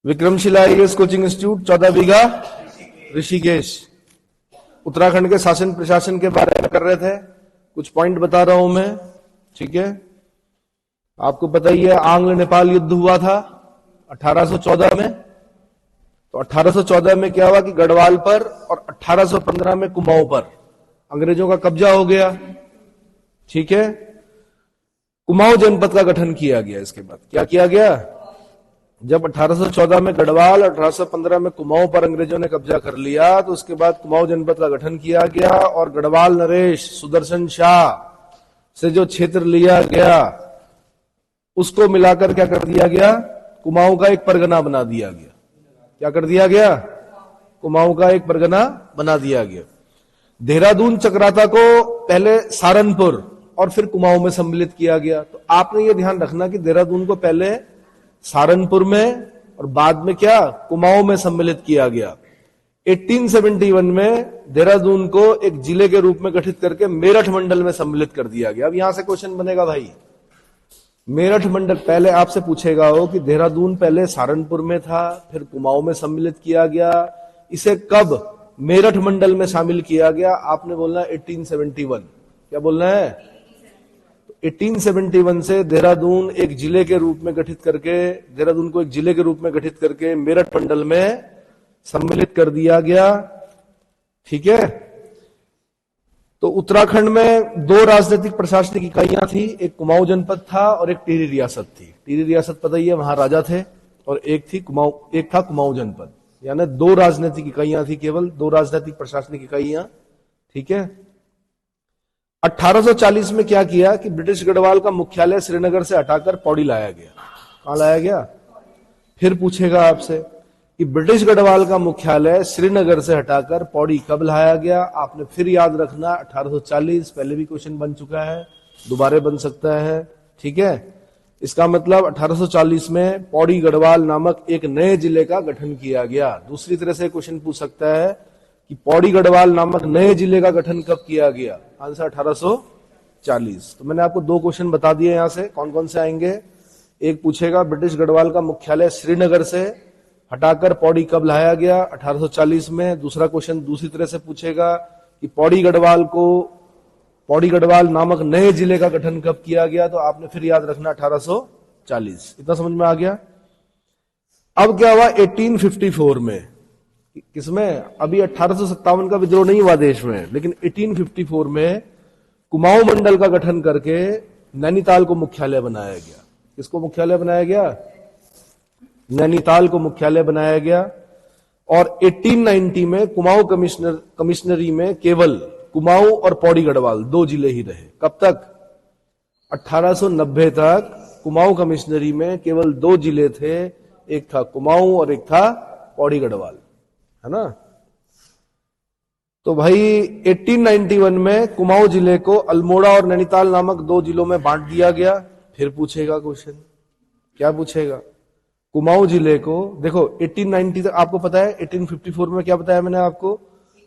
Vikramshila IAS coaching institute 14 बीघा ऋषिकेश। उत्तराखंड के शासन प्रशासन के बारे में कर रहे थे, कुछ पॉइंट बता रहा हूं मैं, ठीक है। आपको पता ही है आंग्ल नेपाल युद्ध हुआ था 1814 में। तो 1814 में क्या हुआ कि गढ़वाल पर और 1815 में कुमाऊं पर अंग्रेजों का कब्जा हो गया, ठीक है। कुमाऊं जनपद का गठन किया गया। इसके बाद क्या किया गया, जब 1814 में गढ़वाल और 1815 में कुमाऊं पर अंग्रेजों ने कब्जा कर लिया, तो उसके बाद कुमाऊं जनपद का गठन किया गया और गढ़वाल नरेश सुदर्शन शाह से जो क्षेत्र लिया गया उसको मिलाकर क्या कर दिया गया, कुमाऊं का एक परगना बना दिया गया। क्या कर दिया गया, कुमाऊं का एक परगना बना दिया गया। देहरादून चक्राता को पहले सहारनपुर और फिर कुमाऊं में सम्मिलित किया गया। तो आपने ये ध्यान रखना कि देहरादून को पहले सहारनपुर में और बाद में क्या कुमाऊं में सम्मिलित किया गया। 1871 में देहरादून को एक जिले के रूप में गठित करके मेरठ मंडल में सम्मिलित कर दिया गया। अब यहां से क्वेश्चन बनेगा भाई, मेरठ मंडल पहले आपसे पूछेगा हो कि देहरादून पहले सहारनपुर में था फिर कुमाऊं में सम्मिलित किया गया, इसे कब मेरठ मंडल में शामिल किया गया? आपने बोलना 1871। क्या बोलना है? 1871 से देहरादून एक जिले के रूप में गठित करके, देहरादून को एक जिले के रूप में गठित करके मेरठ मंडल में सम्मिलित कर दिया गया, ठीक है। तो उत्तराखंड में दो राजनीतिक प्रशासनिक इकाइयां थी, एक कुमाऊं जनपद था और एक टिहरी रियासत थी। टिहरी रियासत पता ही है, वहां राजा थे, और एक था कुमाऊं जनपद। यानी दो राजनीतिक इकाइयां थी, केवल दो राजनीतिक प्रशासनिक इकाइयां, ठीक है। 1840 में क्या किया कि ब्रिटिश गढ़वाल का मुख्यालय श्रीनगर से हटाकर पौड़ी लाया गया। कहां लाया गया? फिर पूछेगा आपसे कि ब्रिटिश गढ़वाल का मुख्यालय श्रीनगर से हटाकर पौड़ी कब लाया गया? आपने फिर याद रखना 1840। पहले भी क्वेश्चन बन चुका है, दोबारा बन सकता है, ठीक है। इसका मतलब 1840 में पौड़ी गढ़वाल नामक एक नए जिले का गठन किया गया। दूसरी तरह से क्वेश्चन पूछ सकता है कि पौड़ी गढ़वाल नामक नए जिले का गठन कब किया गया? आंसर 1840। तो मैंने आपको दो क्वेश्चन बता दिए यहां से, कौन कौन से आएंगे। एक पूछेगा ब्रिटिश गढ़वाल का मुख्यालय श्रीनगर से हटाकर पौड़ी कब लाया गया? 1840 में। दूसरा क्वेश्चन दूसरी तरह से पूछेगा कि पौड़ी गढ़वाल नामक नए जिले का गठन कब किया गया? तो आपने फिर याद रखना 1840। इतना समझ में आ गया। अब क्या हुआ 1854 में, किसमें? अभी 1857 का विद्रोह नहीं हुआ देश में, लेकिन 1854 में कुमाऊं मंडल का गठन करके नैनीताल को मुख्यालय बनाया गया। किसको मुख्यालय बनाया गया? नैनीताल को मुख्यालय बनाया गया। और 1890 में कुमाऊं कमिश्नरी में केवल कुमाऊं और पौड़ी गढ़वाल दो जिले ही रहे। कब तक? 1890 तक कुमाऊं कमिश्नरी में केवल दो जिले थे, एक था कुमाऊं और एक था पौड़ी गढ़वाल, है ना। तो भाई 1891 में कुमाऊं जिले को अल्मोड़ा और नैनीताल नामक दो जिलों में बांट दिया गया। फिर पूछेगा क्वेश्चन, क्या पूछेगा? कुमाऊं जिले को, देखो 1890 तक आपको पता है, 1854 में क्या बताया मैंने आपको,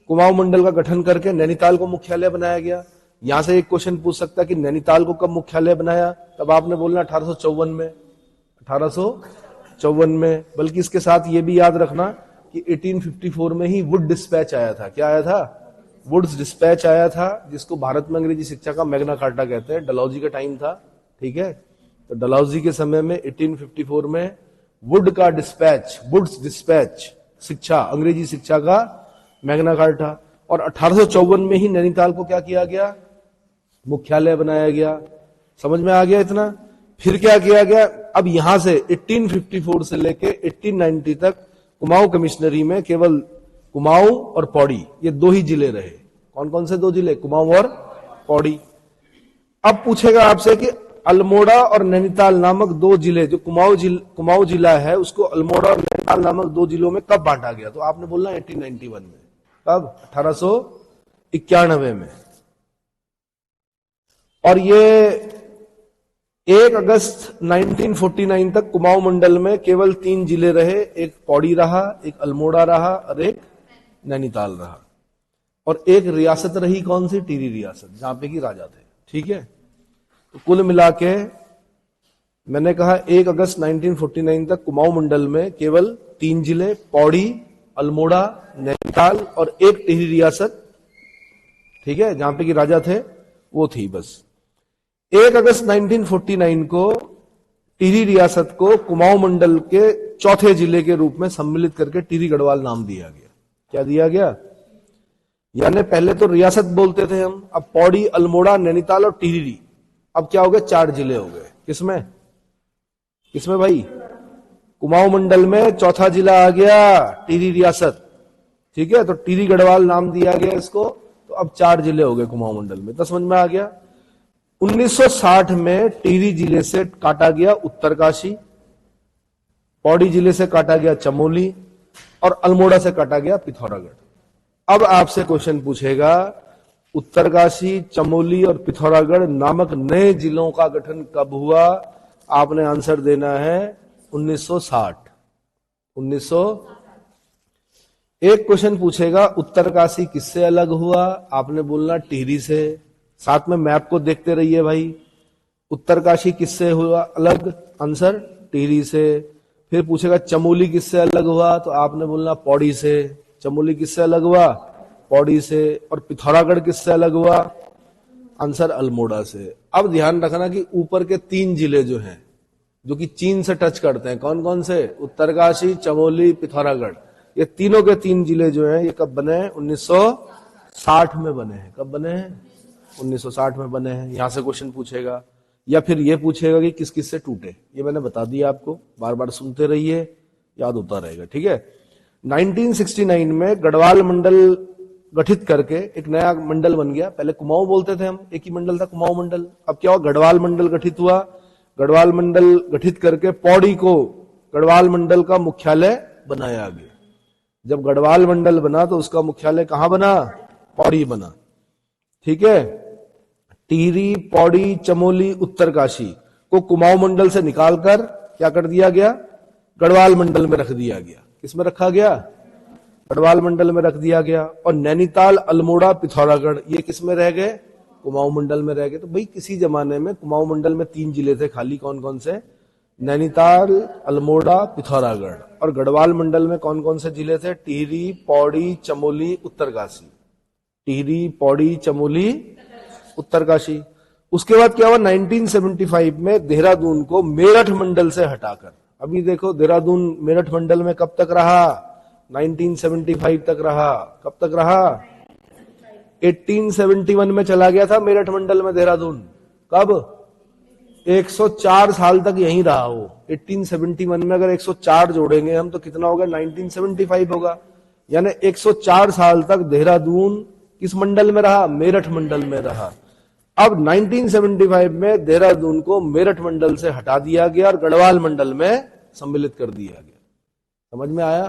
कुमाऊं मंडल का गठन करके नैनीताल को मुख्यालय बनाया गया। यहां से एक क्वेश्चन पूछ सकता है कि नैनीताल को कब मुख्यालय बनाया? तब आपने बोलना 1854 में। 1854 में। बल्कि इसके साथ ये भी याद रखना कि 1854 में ही वुड डिस्पैच आया था। क्या आया था? वुड्स डिस्पैच आया था, जिसको भारत में अंग्रेजी शिक्षा का मैग्ना कार्टा कहते हैं। डलहौजी का टाइम था, ठीक है। तो डलहौजी के समय में 1854 में वुड का डिस्पैच, वुड्स डिस्पैच शिक्षा, अंग्रेजी शिक्षा का मैग्ना कार्टा। और 1854 में ही नैनीताल को क्या किया गया? मुख्यालय बनाया गया। समझ में आ गया इतना? फिर क्या किया गया? अब यहां से 1854 से लेके 1890 तक कुमाऊं कमिश्नरी में केवल कुमाऊं और पौड़ी, ये दो ही जिले रहे। कौन कौन से दो जिले? कुमाऊं और पौड़ी। अब पूछेगा आपसे कि अल्मोड़ा और नैनीताल नामक दो जिले, जो कुमाऊं जिला है, उसको अल्मोड़ा और नैनीताल नामक दो जिलों में कब बांटा गया? तो आपने बोलना 1891 में। कब? 1891 में। और ये 1 अगस्त 1949 तक कुमाऊं मंडल में केवल 3 जिले रहे। एक पौड़ी रहा, एक अल्मोड़ा रहा और एक नैनीताल रहा। और एक रियासत रही, कौन सी? टिहरी रियासत, जहां पे कि राजा थे, ठीक है। तो कुल मिला के मैंने कहा 1 अगस्त 1949 तक कुमाऊं मंडल में केवल 3 जिले पौड़ी, अल्मोड़ा, नैनीताल और एक टिहरी रियासत, ठीक है, जहां पे कि राजा थे वो थी बस। 1 अगस्त 1949 को टिहरी रियासत को कुमाऊं मंडल के चौथे जिले के रूप में सम्मिलित करके टिहरी गढ़वाल नाम दिया गया। क्या दिया गया? यानी पहले तो रियासत बोलते थे हम, अब पौड़ी, अल्मोड़ा, नैनीताल और टिहरी, अब क्या हो गए? 4 जिले हो गए। किसमें किसमें भाई? कुमाऊं मंडल में चौथा जिला आ गया टिहरी रियासत, ठीक है, तो टिहरी गढ़वाल नाम दिया गया इसको। तो अब 4 जिले हो गए कुमाऊं मंडल में। तो समझ में आ गया। 1960 में टिहरी जिले से काटा गया उत्तरकाशी, पौड़ी जिले से काटा गया चमोली और अल्मोड़ा से काटा गया पिथौरागढ़। अब आपसे क्वेश्चन पूछेगा उत्तरकाशी, चमोली और पिथौरागढ़ नामक नए जिलों का गठन कब हुआ? आपने आंसर देना है 1960। 1900। एक क्वेश्चन पूछेगा उत्तरकाशी किससे अलग हुआ? आपने बोलना टिहरी से। साथ में मैप को देखते रहिए भाई। उत्तरकाशी किससे हुआ अलग? आंसर टिहरी से। फिर पूछेगा चमोली किससे अलग हुआ? तो आपने बोलना पौड़ी से। चमोली किससे अलग हुआ? पौड़ी से। और पिथौरागढ़ किससे अलग हुआ? आंसर अल्मोड़ा से। अब ध्यान रखना कि ऊपर के 3 जिले जो हैं, जो कि चीन से टच करते हैं, कौन कौन से? उत्तरकाशी, चमोली, पिथौरागढ़, ये तीनों के 3 जिले जो हैं, ये कब बने हैं? 1960 में बने हैं। कब बने हैं? 1960 में बने हैं। यहां से क्वेश्चन पूछेगा, या फिर ये पूछेगा कि किस किस से टूटे। ये मैंने बता दिया आपको, बार बार सुनते रहिए, याद होता रहेगा, ठीक है। 1969 में गढ़वाल मंडल गठित करके एक नया मंडल बन गया। पहले कुमाऊं बोलते थे हम, एक ही मंडल था कुमाऊं मंडल। अब क्या हुआ? गढ़वाल मंडल गठित हुआ। गढ़वाल मंडल गठित करके पौड़ी को गढ़वाल मंडल का मुख्यालय बनाया गया। जब गढ़वाल मंडल बना तो उसका मुख्यालय कहां बना? पौड़ी बना, ठीक है। टिहरी, पौड़ी, चमोली, उत्तरकाशी को कुमाऊं मंडल से निकालकर क्या कर दिया गया? गढ़वाल मंडल में रख दिया गया। किसमें रखा गया? गढ़वाल मंडल में रख दिया गया। और नैनीताल, अल्मोड़ा, पिथौरागढ़ ये किसमें रह गए? कुमाऊं मंडल में रह गए। तो भाई किसी जमाने में कुमाऊं मंडल में 3 जिले थे खाली, कौन कौन से? नैनीताल, अल्मोड़ा, पिथौरागढ़। और गढ़वाल मंडल में कौन कौन से जिले थे? टिहरी, पौड़ी, चमोली, उत्तरकाशी। टिहरी, पौड़ी, चमोली, उत्तरकाशी। उसके बाद क्या हुआ? 1975 में देहरादून को मेरठ मंडल से हटाकर, अभी देखो देहरादून मेरठ मंडल में कब तक रहा? 1975 तक रहा। कब तक रहा? 1871 में चला गया था मेरठ मंडल में देहरादून। कब? 104 साल तक यहीं रहा हो। 1871 में अगर 104 जोड़ेंगे हम तो कितना होगा? 1975 होगा। यानी 104 साल तक देहरादून किस मंडल में रहा? मेरठ मंडल में रहा। अब 1975 में देहरादून को मेरठ मंडल से हटा दिया गया और गढ़वाल मंडल में सम्मिलित कर दिया गया। समझ में आया?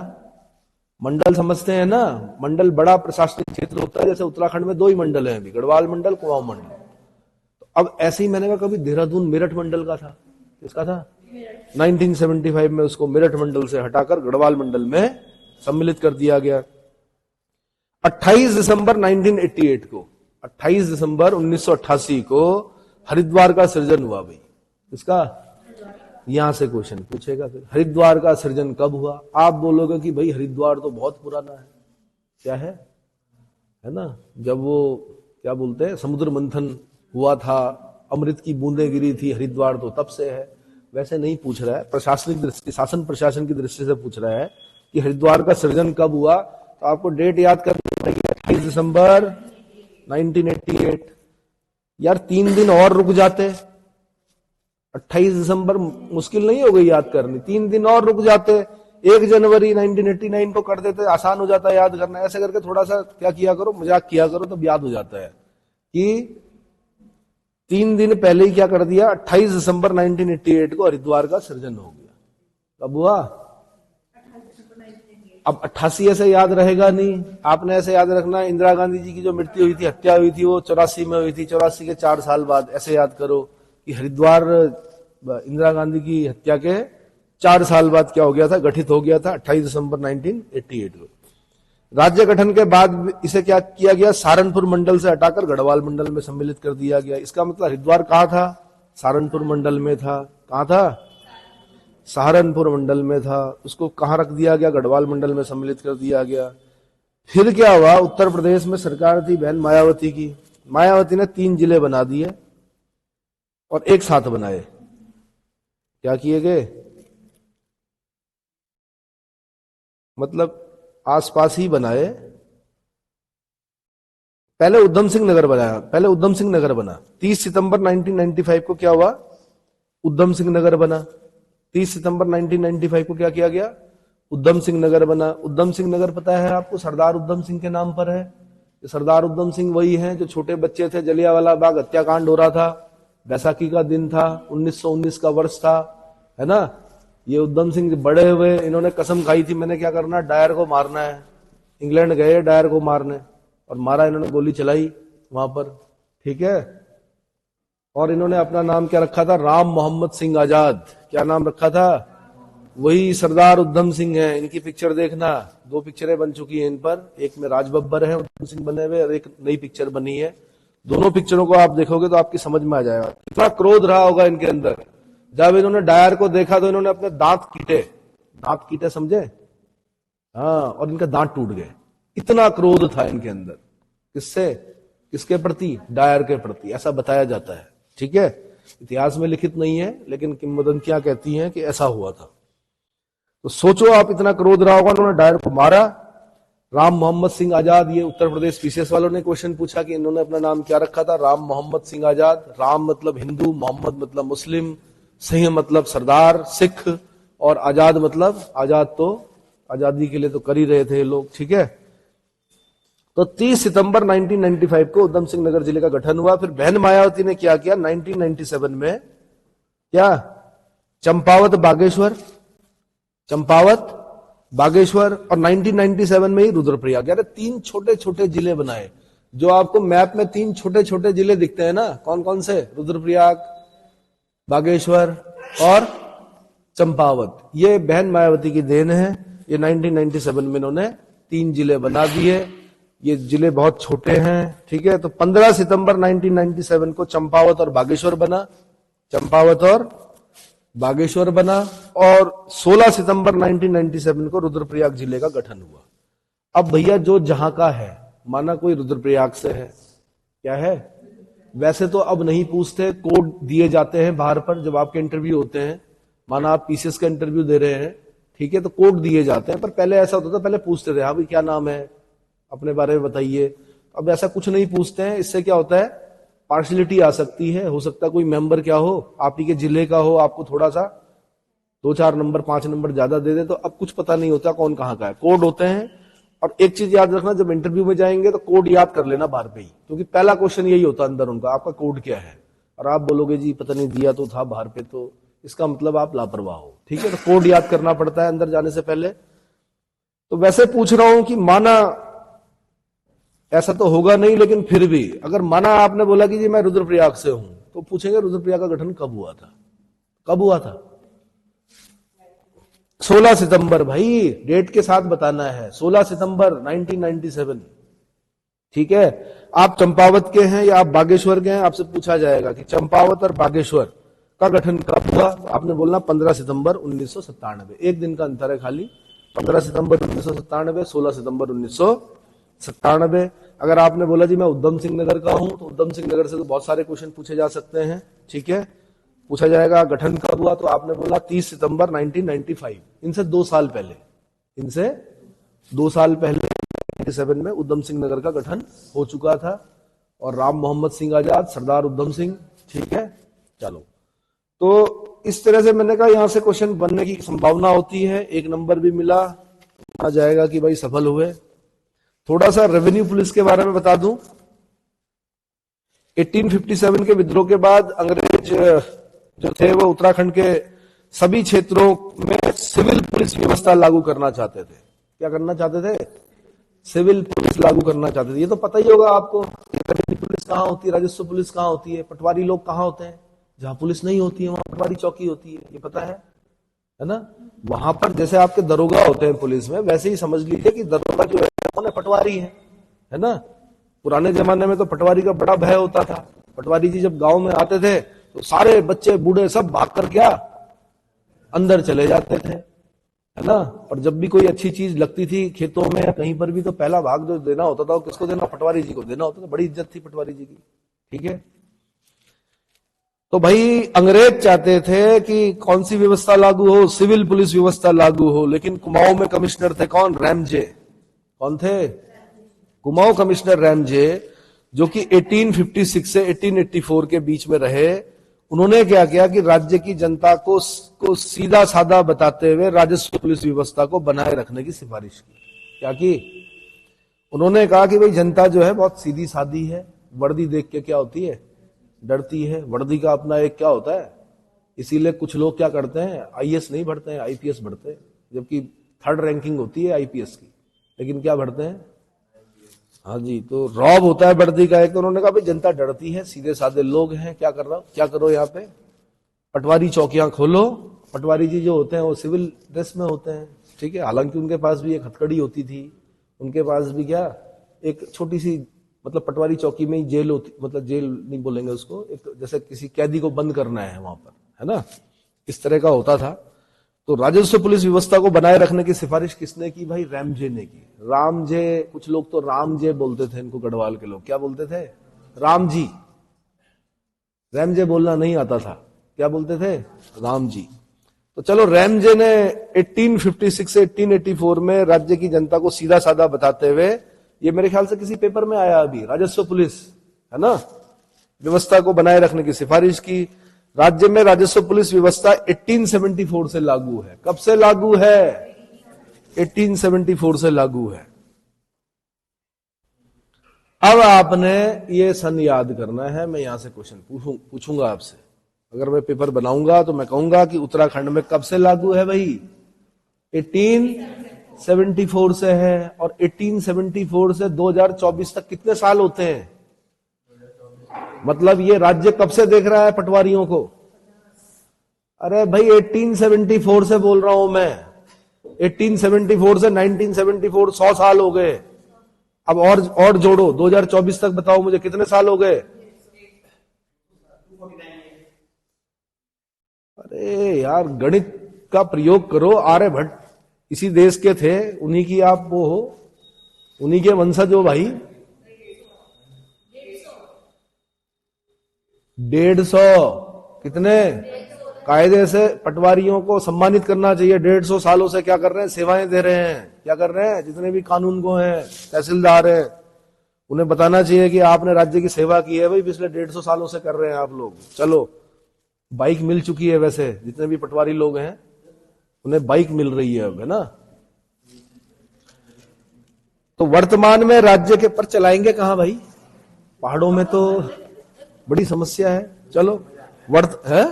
मंडल समझते हैं ना? मंडल बड़ा प्रशासनिक क्षेत्र होता है। जैसे उत्तराखंड में 2 ही मंडल हैं अभी, गढ़वाल मंडल, कुमाऊं मंडल। तो अब ऐसे ही मैंने कहा कभी देहरादून मेरठ मंडल का था। किसका था? 1975 में उसको मेरठ मंडल से हटाकर गढ़वाल मंडल में सम्मिलित कर दिया गया। 28 दिसंबर 1988 को, 28 दिसंबर 1988 को हरिद्वार का सृजन हुआ। भाई इसका यहां से क्वेश्चन पूछेगा। फिर हरिद्वार का सृजन कब हुआ? आप बोलोगे कि भाई हरिद्वार तो बहुत पुराना है। क्या है ना? जब वो क्या बोलते हैं, समुद्र मंथन हुआ था, अमृत की बूंदें गिरी थी, हरिद्वार तो तब से है। वैसे नहीं पूछ रहा है, प्रशासनिक दृष्टि, शासन प्रशासन की दृष्टि से पूछ रहा है कि हरिद्वार का सृजन कब हुआ। तो आपको डेट याद करनी पड़ेगी, 28 दिसंबर 1988। यार 3 दिन और रुक जाते, 28 दिसंबर मुश्किल नहीं हो गई याद करनी, 3 दिन और रुक जाते, 1 जनवरी 1989 को कर देते, आसान हो जाता है याद करना। ऐसे करके थोड़ा सा क्या किया करो, मजाक किया करो, तब याद हो जाता है कि 3 दिन पहले ही क्या कर दिया, 28 दिसंबर 1988 को हरिद्वार का सृजन हो गया। कब हुआ? अब 88 ऐसे याद रहेगा नहीं, आपने ऐसे याद रखना इंदिरा गांधी जी की जो मृत्यु हुई थी, हत्या हुई थी, वो 84 में हुई थी, 84 के 4 साल बाद। ऐसे याद करो कि हरिद्वार इंदिरा गांधी की हत्या के 4 साल बाद क्या हो गया था, गठित हो गया था 28 दिसंबर 1988 को। राज्य गठन के बाद इसे क्या किया गया, सहारनपुर मंडल से हटाकर गढ़वाल मंडल में सम्मिलित कर दिया गया। इसका मतलब हरिद्वार कहां था? सहारनपुर मंडल में था। कहां था? सहारनपुर मंडल में था। उसको कहां रख दिया गया? गढ़वाल मंडल में सम्मिलित कर दिया गया। फिर क्या हुआ? उत्तर प्रदेश में सरकार थी बहन मायावती की। मायावती ने 3 जिले बना दिए और एक साथ बनाए। क्या किए गए? मतलब आसपास ही बनाए। पहले उधम सिंह नगर बनाया, पहले उधम सिंह नगर बना। 30 सितंबर 1995 को क्या हुआ? उधम सिंह नगर बना। 30 सितंबर 1995 को क्या किया गया? उधम सिंह नगर बना। उधम सिंह नगर पता है आपको? सरदार उधम सिंह के नाम पर है। सरदार उधम सिंह वही हैं जो छोटे बच्चे थे, जलियांवाला बाग हत्याकांड हो रहा था, बैसाखी का दिन था, 1919 का वर्ष था, है ना। ये उधम सिंह बड़े हुए, इन्होंने कसम खाई थी मैंने क्या करना, डायर को मारना है। इंग्लैंड गए डायर को मारने और मारा, इन्होंने गोली चलाई वहां पर, ठीक है। और इन्होंने अपना नाम क्या रखा था? राम मोहम्मद सिंह आजाद। क्या नाम रखा था? वही सरदार उधम सिंह है। इनकी पिक्चर देखना, 2 पिक्चरें बन चुकी हैं इन पर, एक में राज बब्बर है उधम सिंह बने हुए और एक नई पिक्चर बनी है। दोनों पिक्चरों को आप देखोगे तो आपकी समझ में आ जाएगा कितना क्रोध रहा होगा इनके अंदर। जब इन्होंने डायर को देखा तो इन्होंने अपने दांत कीटे समझे, हाँ, और इनका दांत टूट गए। इतना क्रोध था इनके अंदर। किससे? किसके प्रति? डायर के प्रति, ऐसा बताया जाता है, ठीक है। इतिहास में लिखित नहीं है लेकिन किंवदंतियां कहती हैं कि ऐसा हुआ था। तो सोचो आप, इतना क्रोध रहा होगा, उन्होंने डायर को मारा। राम मोहम्मद सिंह आजाद, ये उत्तर प्रदेश पीसीएस वालों ने क्वेश्चन पूछा कि इन्होंने अपना नाम क्या रखा था? राम मोहम्मद सिंह आजाद। राम मतलब हिंदू, मोहम्मद मतलब मुस्लिम, सिंह मतलब सरदार सिख, और आजाद मतलब आजाद तो आजादी के लिए तो कर ही रहे थे लोग, ठीक है। तो 30 सितंबर 1995 को उधम सिंह नगर जिले का गठन हुआ। फिर बहन मायावती ने क्या किया? 1997 में क्या? चंपावत बागेश्वर और 1997 में ही रुद्रप्रयाग, यानी 3 छोटे छोटे जिले बनाए। जो आपको मैप में 3 छोटे छोटे जिले दिखते हैं ना, कौन कौन से? रुद्रप्रयाग, बागेश्वर और चंपावत। ये बहन मायावती की देन है। ये 1997 में इन्होंने 3 जिले बना दिए। ये जिले बहुत छोटे हैं, ठीक है। तो 15 सितंबर 1997 को चंपावत और बागेश्वर बना, और 16 सितंबर 1997 को रुद्रप्रयाग जिले का गठन हुआ। अब भैया जो जहां का है, माना कोई रुद्रप्रयाग से है, क्या है? वैसे तो अब नहीं पूछते, कोड दिए जाते हैं बाहर पर जब आपके इंटरव्यू होते हैं। माना आप पीसीएस का इंटरव्यू दे रहे हैं, ठीक है, तो कोड दिए जाते हैं। पर पहले ऐसा होता था, पहले पूछते थे, हाँ भाई क्या नाम है, अपने बारे में बताइए। अब ऐसा कुछ नहीं पूछते हैं। इससे क्या होता है? पार्शियलिटी आ सकती है। हो सकता है कोई मेंबर क्या हो, आप ही के जिले का हो, आपको थोड़ा सा 2-4 नंबर 5 नंबर ज्यादा दे दे, तो अब कुछ पता नहीं होता कौन कहां का है। कोड होते हैं। और एक चीज याद रखना, जब इंटरव्यू में जाएंगे तो कोड याद कर लेना बाहर पे ही, क्योंकि पहला क्वेश्चन यही होता है अंदर उनका, आपका कोड क्या है। और आप बोलोगे जी पता नहीं, दिया तो था बाहर पे, तो इसका मतलब आप लापरवाह हो, ठीक है। तो कोड याद करना पड़ता है अंदर जाने से पहले। तो वैसे पूछ रहा हूं कि माना ऐसा तो होगा नहीं, लेकिन फिर भी अगर माना आपने बोला कि जी मैं रुद्रप्रयाग से हूं, तो पूछेंगे रुद्रप्रयाग का गठन कब हुआ था? कब हुआ था? 16 सितंबर, भाई डेट के साथ बताना है। 16 सितंबर 1997, ठीक है। आप चंपावत के हैं या आप बागेश्वर के हैं, आपसे पूछा जाएगा कि चंपावत और बागेश्वर का गठन कब हुआ? आपने बोलना 15 सितंबर 1997। एक दिन का अंतर है खाली, 15 सितंबर 1997, 16 सितंबर 1997। अगर आपने बोला जी मैं उधम सिंह नगर का हूं, तो उधम सिंह नगर से तो बहुत सारे क्वेश्चन पूछे जा सकते हैं, ठीक है। पूछा जाएगा गठन कब हुआ, तो आपने बोला 30 सितंबर 1995। इनसे 2 साल पहले 97 में उधम सिंह नगर का गठन हो चुका था। और राम मोहम्मद सिंह आजाद, सरदार उधम सिंह, ठीक है। चलो, तो इस तरह से मैंने कहा यहां से क्वेश्चन बनने की संभावना होती है। 1 नंबर भी मिला, आ जाएगा कि भाई सफल हुए। थोड़ा सा रेवेन्यू पुलिस के बारे में बता दूं। 1857 के विद्रोह के बाद अंग्रेज जो थे वो उत्तराखंड के सभी क्षेत्रों में सिविल पुलिस व्यवस्था लागू करना चाहते थे। क्या करना चाहते थे? सिविल पुलिस लागू करना चाहते थे। ये तो पता ही होगा आपको, रेवेन्यू पुलिस कहां होती है, राजस्व पुलिस कहां होती है, पटवारी लोग कहां होते हैं? जहां पुलिस नहीं होती है वहां पटवारी चौकी होती है, ये पता है ना। वहां पर जैसे आपके दरोगा होते हैं पुलिस में, वैसे ही समझ लीजिए कि दरोगा जो है पटवारी है ना। पुराने जमाने में तो पटवारी का बड़ा भय होता था। पटवारी जी जब गांव में आते थे तो सारे बच्चे बूढ़े सब भागकर क्या अंदर चले जाते थे, है ना। और जब भी कोई अच्छी चीज लगती थी खेतों में या कहीं पर भी, तो पहला भाग जो देना होता था वो किसको देना, पटवारी जी को देना होता था। बड़ी इज्जत थी पटवारी जी की, ठीक है। तो भाई अंग्रेज चाहते थे कि कौन सी व्यवस्था लागू हो, सिविल पुलिस व्यवस्था लागू हो। लेकिन कुमाऊं में कमिश्नर थे कौन, रैमजे। कौन थे, कुमाऊं कमिश्नर रैमजे, जो कि 1856 से 1884 के बीच में रहे। उन्होंने क्या किया कि राज्य की जनता को सीधा साधा बताते हुए राजस्व पुलिस व्यवस्था को बनाए रखने की सिफारिश की। क्या की, उन्होंने कहा कि भाई जनता जो है बहुत सीधी सादी है, वर्दी देख के क्या होती है, डरती है। वर्दी का अपना एक क्या होता है, इसीलिए कुछ लोग क्या करते हैं, आईएएस नहीं भरते हैं, आईपीएस भरते हैं, जबकि 3rd रैंकिंग होती है आईपीएस की, लेकिन क्या भरते हैं, हाँ जी। तो रौब होता है वर्दी का एक। तो उन्होंने कहा भाई जनता डरती है, सीधे साधे लोग हैं, क्या करो यहाँ पे पटवारी चौकियां खोलो। पटवारी जी जो होते हैं वो सिविल ड्रेस में होते हैं, ठीक है। हालांकि उनके पास भी एक हथकड़ी होती थी, उनके पास भी क्या एक छोटी सी, मतलब पटवारी चौकी में ही जेल होती, मतलब जेल नहीं बोलेंगे उसको, एक जैसे किसी कैदी को बंद करना है वहां पर, है ना, इस तरह का होता था। तो राजस्व पुलिस व्यवस्था को बनाए रखने की सिफारिश किसने की, भाई रैमजे ने की। रामजे, कुछ लोग तो रामजे बोलते थे इनको, गढ़वाल के लोग क्या बोलते थे, राम जी। रैमजे बोलना नहीं आता था, क्या बोलते थे, राम जी। तो चलो रैमजे ने 1856 से 1884 में राज्य की जनता को सीधा साधा बताते हुए, ये मेरे ख्याल से किसी पेपर में आया अभी, राजस्व पुलिस, है ना, व्यवस्था को बनाए रखने की सिफारिश की। राज्य में राजस्व पुलिस व्यवस्था 1874 से लागू है। कब से लागू है, 1874 से लागू है। अब आपने ये सन याद करना है। मैं यहां से क्वेश्चन पूछूंगा आपसे, अगर मैं पेपर बनाऊंगा तो मैं कहूंगा कि उत्तराखंड में कब से लागू है भाई, 1874 से है। और 1874 से 2024 तक कितने साल होते हैं, मतलब ये राज्य कब से देख रहा है पटवारियों को। अरे भाई 1874 से बोल रहा हूं मैं, 1874 से 1974, 100 साल हो गए। अब और जोड़ो, 2024 तक बताओ मुझे कितने साल हो गए। अरे यार गणित का प्रयोग करो, आर्यभट्ट इसी देश के थे, उन्हीं की आप वो हो, उन्हीं के वंशज हो भाई। 150 कितने, कायदे से पटवारियों को सम्मानित करना चाहिए। 150 सालों से क्या कर रहे हैं, सेवाएं दे रहे हैं। क्या कर रहे हैं, जितने भी कानून को हैं, तहसीलदार है, उन्हें बताना चाहिए कि आपने राज्य की सेवा की है भाई, पिछले 150 सालों से कर रहे हैं आप लोग। चलो बाइक मिल चुकी है, वैसे जितने भी पटवारी लोग हैं उन्हें बाइक मिल रही है अब, है ना। तो वर्तमान में राज्य के पर चलाएंगे कहां भाई, पहाड़ों में तो बड़ी समस्या है। चलो है,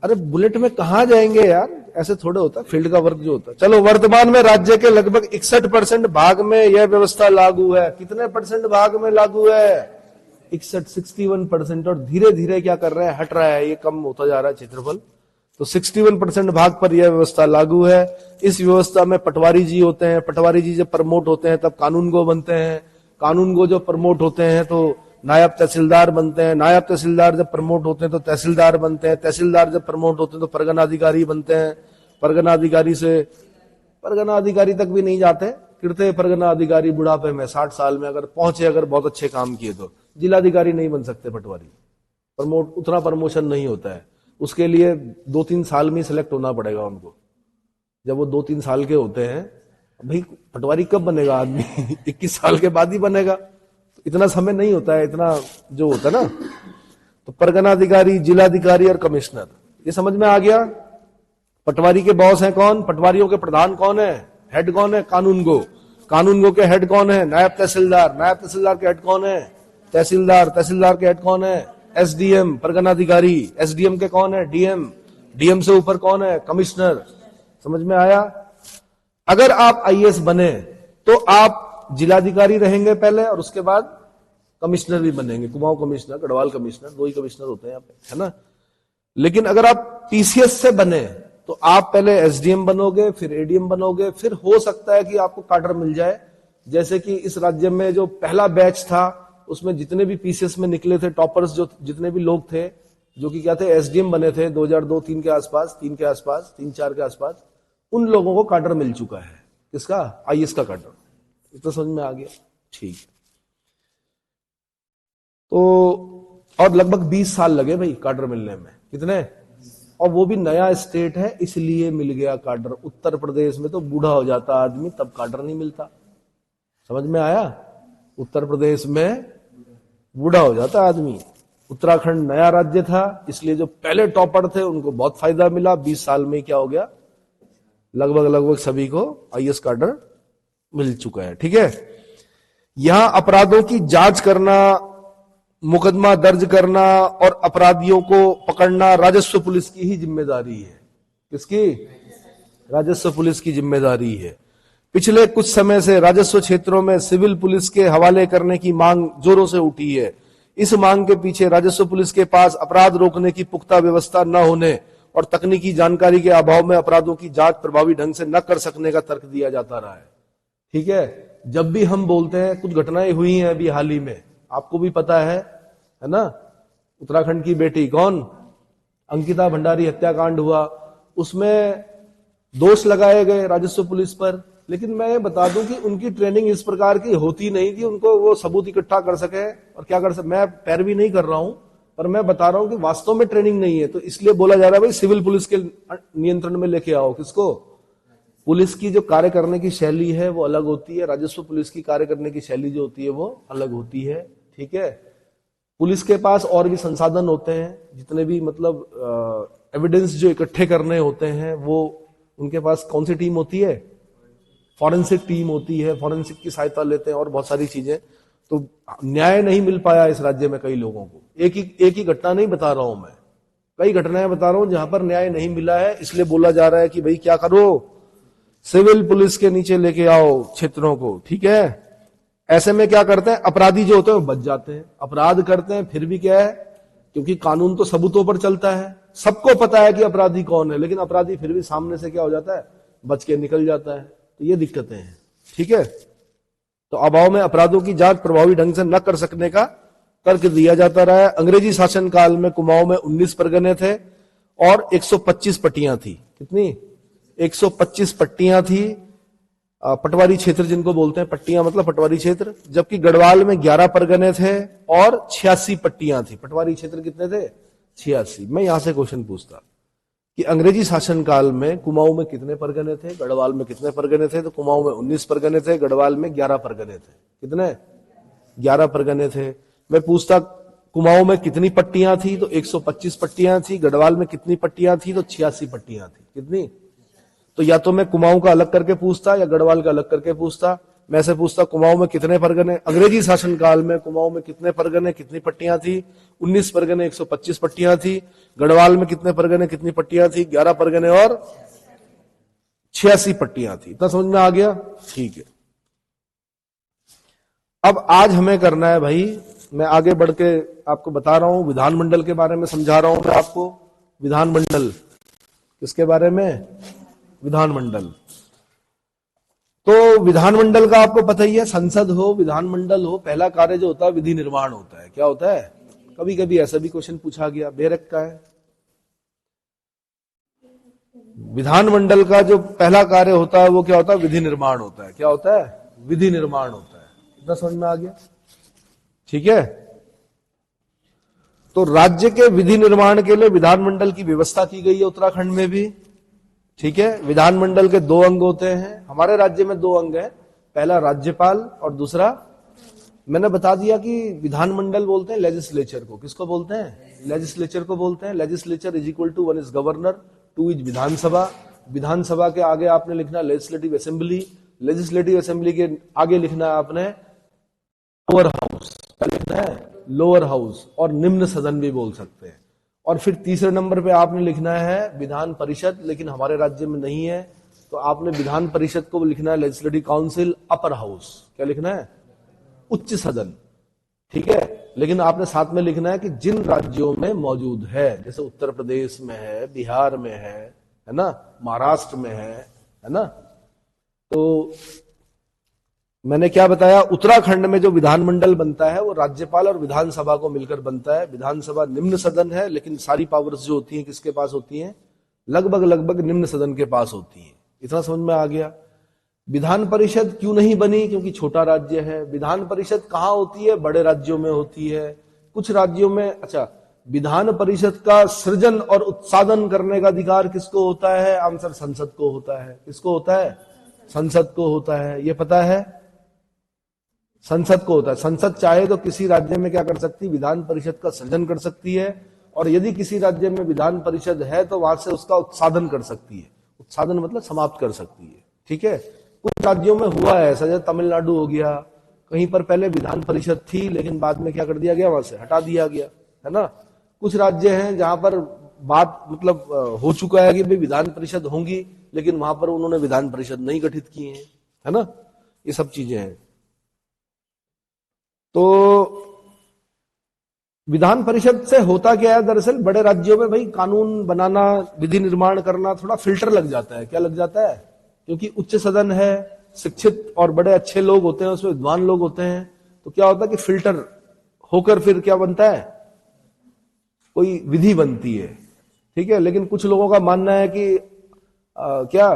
अरे बुलेट में कहां जाएंगे यार, ऐसे थोड़े होता, फील्ड का वर्क जो होता है। चलो वर्तमान में राज्य के लगभग 61% भाग में यह व्यवस्था लागू है। कितने परसेंट भाग में लागू है, 61% और धीरे धीरे क्या कर रहा है, हट रहा है, ये कम होता जा रहा है क्षेत्रफल। तो 61% भाग पर यह व्यवस्था लागू है। इस व्यवस्था में पटवारी जी होते हैं, पटवारी जी जब प्रमोट होते हैं तब कानून गो बनते हैं, कानून गो जब प्रमोट होते हैं तो नायब तहसीलदार बनते हैं, नायब तहसीलदार जब प्रमोट होते हैं तो तहसीलदार बनते हैं, तहसीलदार जब प्रमोट होते हैं तो परगना अधिकारी बनते हैं, परगना अधिकारी से परगना अधिकारी तक भी नहीं जाते, किरते परगना अधिकारी बुढ़ापे में 60 साल में अगर पहुंचे, अगर बहुत अच्छे काम किए तो जिलाधिकारी नहीं बन सकते पटवारी, प्रमोट उतना प्रमोशन नहीं होता है। उसके लिए 2-3 साल में सिलेक्ट होना पड़ेगा उनको। जब वो 2-3 साल के होते हैं, भाई पटवारी कब बनेगा आदमी 21 साल के बाद ही बनेगा, तो इतना समय नहीं होता है, इतना जो होता है ना। तो परगना अधिकारी, जिलाधिकारी और कमिश्नर, ये समझ में आ गया। पटवारी के बॉस हैं कौन, पटवारियों के प्रधान कौन है, हेड कौन है, कानून गो, कानून गो के हेड कौन है, नायब तहसीलदार, नायब तहसीलदार के हेड कौन है, तहसीलदार, तहसीलदार के हेड कौन है, एसडीएम, परगना अधिकारी, एसडीएम के कौन है, डीएम, डीएम से ऊपर कौन है, कमिश्नर। समझ में आया। अगर आप आईएएस बने तो आप जिलाधिकारी रहेंगे पहले और उसके बाद कमिश्नर भी बनेंगे, कुमाऊं कमिश्नर, गढ़वाल कमिश्नर, 2 ही कमिश्नर होते हैं यहाँ पे, है ना। लेकिन अगर आप पीसीएस से बने तो आप पहले एसडीएम बनोगे, फिर एडीएम बनोगे, फिर हो सकता है कि आपको काडर मिल जाए। जैसे कि इस राज्य में जो पहला बैच था उसमें जितने भी पीसेस में निकले थे टॉपर्स, जो जितने भी लोग थे जो कि क्या थे, एसडीएम बने थे 2002-3 के आसपास, 3-4 के आसपास, उन लोगों को कार्डर मिल चुका है। किसका? आईएएस का कार्डर। इतना समझ में आ गया? ठीक। तो और लगभग 20 साल लगे भाई कार्डर मिलने में। कितने? और वो भी नया स्टेट है इसलिए मिल गया कार्डर। उत्तर प्रदेश में तो बूढ़ा हो जाता आदमी तब कार्डर नहीं मिलता। समझ में आया? उत्तर प्रदेश में बूढ़ा हो जाता आदमी। उत्तराखंड नया राज्य था इसलिए जो पहले टॉपर थे उनको बहुत फायदा मिला। 20 साल में क्या हो गया, लगभग सभी को आईएएस कार्डर मिल चुका है। ठीक है। यहां अपराधों की जांच करना, मुकदमा दर्ज करना और अपराधियों को पकड़ना राजस्व पुलिस की ही जिम्मेदारी है। किसकी? राजस्व पुलिस की जिम्मेदारी है। पिछले कुछ समय से राजस्व क्षेत्रों में सिविल पुलिस के हवाले करने की मांग जोरों से उठी है। इस मांग के पीछे राजस्व पुलिस के पास अपराध रोकने की पुख्ता व्यवस्था न होने और तकनीकी जानकारी के अभाव में अपराधों की जांच प्रभावी ढंग से न कर सकने का तर्क दिया जाता रहा है। ठीक है। जब भी हम बोलते हैं, कुछ घटनाएं हुई हैं अभी हाल ही में, आपको भी पता है ना, उत्तराखंड की बेटी कौन, अंकिता भंडारी हत्याकांड हुआ, उसमें दोष लगाए गए राजस्व पुलिस पर। लेकिन मैं ये बता दूं कि उनकी ट्रेनिंग इस प्रकार की होती नहीं कि उनको वो सबूत इकट्ठा कर सके और क्या कर सके। मैं पैरवी नहीं कर रहा हूं, पर मैं बता रहा हूं कि वास्तव में ट्रेनिंग नहीं है। तो इसलिए बोला जा रहा है भाई सिविल पुलिस के नियंत्रण में लेके आओ। किसको? पुलिस की जो कार्य करने की शैली है वो अलग होती है, राजस्व पुलिस की कार्य करने की शैली जो होती है वो अलग होती है। ठीक है। पुलिस के पास और भी संसाधन होते हैं, जितने भी मतलब एविडेंस जो इकट्ठे करने होते हैं, वो उनके पास कौन सी टीम होती है? फॉरेंसिक टीम होती है, फॉरेंसिक की सहायता लेते हैं और बहुत सारी चीजें। तो न्याय नहीं मिल पाया इस राज्य में कई लोगों को। एक ही घटना नहीं बता रहा हूं मैं, कई घटनाएं बता रहा हूं जहां पर न्याय नहीं मिला है। इसलिए बोला जा रहा है कि भाई क्या करो, सिविल पुलिस के नीचे लेके आओ क्षेत्रों को। ठीक है। ऐसे में क्या करते हैं, अपराधी जो होते हैं वो बच जाते हैं। अपराध करते हैं फिर भी क्या है, क्योंकि कानून तो सबूतों पर चलता है, सबको पता है कि अपराधी कौन है, लेकिन अपराधी फिर भी सामने से क्या हो जाता है, बच के निकल जाता है। तो ये दिक्कतें हैं। ठीक है। तो अभाव में अपराधों की जांच प्रभावी ढंग से न कर सकने का तर्क दिया जाता रहा है। अंग्रेजी शासन काल में कुमाऊं में 19 परगने थे और 125 पट्टियां थी। कितनी? 125 पट्टियां थी। पटवारी क्षेत्र जिनको बोलते हैं, पट्टियां मतलब पटवारी क्षेत्र। जबकि गढ़वाल में 11 परगने थे और 86 पट्टियां थी। पटवारी क्षेत्र कितने थे? 86। मैं यहां से क्वेश्चन पूछता कि अंग्रेजी शासन काल में कुमाऊं में कितने परगने थे, गढ़वाल में कितने परगने थे? तो कुमाऊं में 19 परगने थे, गढ़वाल में 11 परगने थे। कितने? 11 परगने थे। मैं पूछता कुमाऊं में कितनी पट्टियां थी, तो 125 पट्टियां थी। गढ़वाल में कितनी पट्टियां थी, तो 86 पट्टियां थी। कितनी? तो या तो मैं कुमाऊं का अलग करके पूछता या गढ़वाल का अलग करके पूछता। मैं से पूछता कुमाऊं में कितने परगने, अंग्रेजी शासन काल में कुमाऊं में कितने परगने, कितनी पट्टियां थी? 19 परगने, 125 पट्टियां थी। गढ़वाल में कितने परगने, कितनी पट्टियां थी? 11 परगने और 86 पट्टियां थी। इतना समझ में आ गया? ठीक है। अब आज हमें करना है भाई, मैं आगे बढ़ के आपको बता रहा हूं, विधानमंडल के बारे में समझा रहा हूं मैं आपको। विधानमंडल किसके बारे में? विधानमंडल। तो विधानमंडल का आपको पता ही है, संसद हो, विधानमंडल हो, पहला कार्य जो होता है विधि निर्माण होता है। क्या होता है? कभी कभी ऐसा भी क्वेश्चन पूछा गया, बेरक का है। विधानमंडल का जो पहला कार्य होता है वो क्या होता है? विधि निर्माण होता है। क्या होता है? विधि निर्माण होता है। इतना समझ में आ गया? ठीक है। तो राज्य के विधि निर्माण के लिए विधानमंडल की व्यवस्था की गई है उत्तराखंड में भी। ठीक है। विधानमंडल के 2 अंग होते हैं। हमारे राज्य में 2 अंग हैं, पहला राज्यपाल और दूसरा, मैंने बता दिया कि विधानमंडल बोलते हैं लेजिस्लेचर को। किसको बोलते हैं? लेजिस्लेचर को बोलते हैं। लेजिस्लेचर इज इक्वल टू 1 इज गवर्नर, 2 इज विधानसभा। विधानसभा के आगे आपने लिखना लेजिस्लेटिव असेंबली, लेजिस्लेटिव असेंबली के आगे लिखना है आपने लोअर हाउस। क्या लिखना है? लोअर हाउस, और निम्न सदन भी बोल सकते हैं। और फिर तीसरे नंबर पे आपने लिखना है विधान परिषद, लेकिन हमारे राज्य में नहीं है, तो आपने विधान परिषद को लिखना है लेजिस्लेटिव काउंसिल, अपर हाउस। क्या लिखना है? उच्च सदन। ठीक है। लेकिन आपने साथ में लिखना है कि जिन राज्यों में मौजूद है, जैसे उत्तर प्रदेश में है, बिहार में है ना, महाराष्ट्र में है ना। तो मैंने क्या बताया, उत्तराखंड में जो विधानमंडल बनता है वो राज्यपाल और विधानसभा को मिलकर बनता है। विधानसभा निम्न सदन है, लेकिन सारी पावर्स जो होती हैं किसके पास होती हैं, लगभग लगभग निम्न सदन के पास होती हैं। इतना समझ में आ गया। विधान परिषद क्यों नहीं बनी, क्योंकि छोटा राज्य है। विधान परिषद कहां होती है, बड़े राज्यों में होती है। कुछ राज्यों में, अच्छा, विधान परिषद का सृजन और उत्साधन करने का अधिकार किसको होता है, आंसर संसद को होता है। किसको होता है, संसद को होता है। ये पता है, संसद को होता है। संसद चाहे तो किसी राज्य में क्या कर सकती है, विधान परिषद का सृजन कर सकती है, और यदि किसी राज्य में विधान परिषद है तो वहां से उसका उत्साधन कर सकती है। उत्साधन मतलब समाप्त कर सकती है। ठीक है, कुछ राज्यों में हुआ है ऐसा, जैसे तमिलनाडु हो गया, कहीं पर पहले विधान परिषद थी लेकिन बाद में क्या कर दिया गया, वहां से हटा दिया गया, है ना। कुछ राज्य हैं जहां पर बात मतलब हो चुका है कि भाई विधान परिषद होंगी, लेकिन वहां पर उन्होंने विधान परिषद नहीं गठित किए हैं, है ना। ये सब चीजें हैं। तो विधान परिषद से होता क्या है, दरअसल बड़े राज्यों में भाई कानून बनाना, विधि निर्माण करना थोड़ा फिल्टर लग जाता है। क्या लग जाता है, क्योंकि उच्च सदन है, शिक्षित और बड़े अच्छे लोग होते हैं, उसमें विद्वान लोग होते हैं, तो क्या होता है कि फिल्टर होकर फिर क्या बनता है, कोई विधि बनती है। ठीक है, लेकिन कुछ लोगों का मानना है कि क्या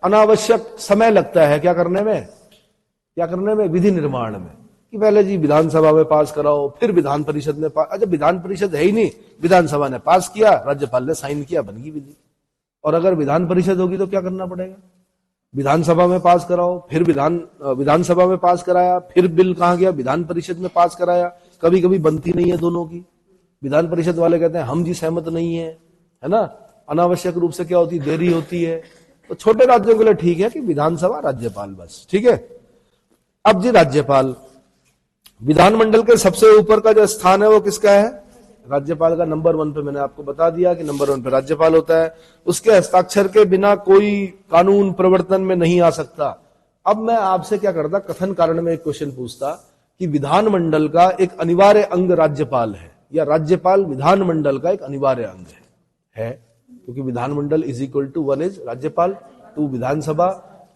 अनावश्यक समय लगता है क्या करने में, विधि निर्माण में, कि पहले जी विधानसभा में पास कराओ, फिर विधान परिषद में पास। अच्छा, विधान परिषद है ही नहीं, विधानसभा ने पास किया, राज्यपाल ने साइन किया, बन गई विधि। और अगर विधान परिषद होगी तो क्या करना पड़ेगा, विधानसभा में पास कराओ, फिर विधानसभा में पास कराया, फिर बिल कहां गया, विधान परिषद में पास कराया। कभी कभी बनती नहीं है दोनों की। विधान परिषद वाले कहते हैं हम जी सहमत नहीं है ना। अनावश्यक रूप से क्या होती, देरी होती है। तो छोटे राज्यों के लिए ठीक है कि विधानसभा, राज्यपाल, बस। ठीक है, अब जी राज्यपाल, विधानमंडल के सबसे ऊपर का जो स्थान है वो किसका है, राज्यपाल का। नंबर 1 पे मैंने आपको बता दिया कि नंबर 1 पे राज्यपाल होता है। उसके हस्ताक्षर के बिना कोई कानून प्रवर्तन में नहीं आ सकता। अब मैं आपसे क्या करता, कथन कारण में एक क्वेश्चन पूछता कि विधानमंडल का एक अनिवार्य अंग राज्यपाल है, या राज्यपाल विधानमंडल का एक अनिवार्य अंग है, क्योंकि विधानमंडल इज इक्वल टू 1 इज राज्यपाल, 2 विधानसभा,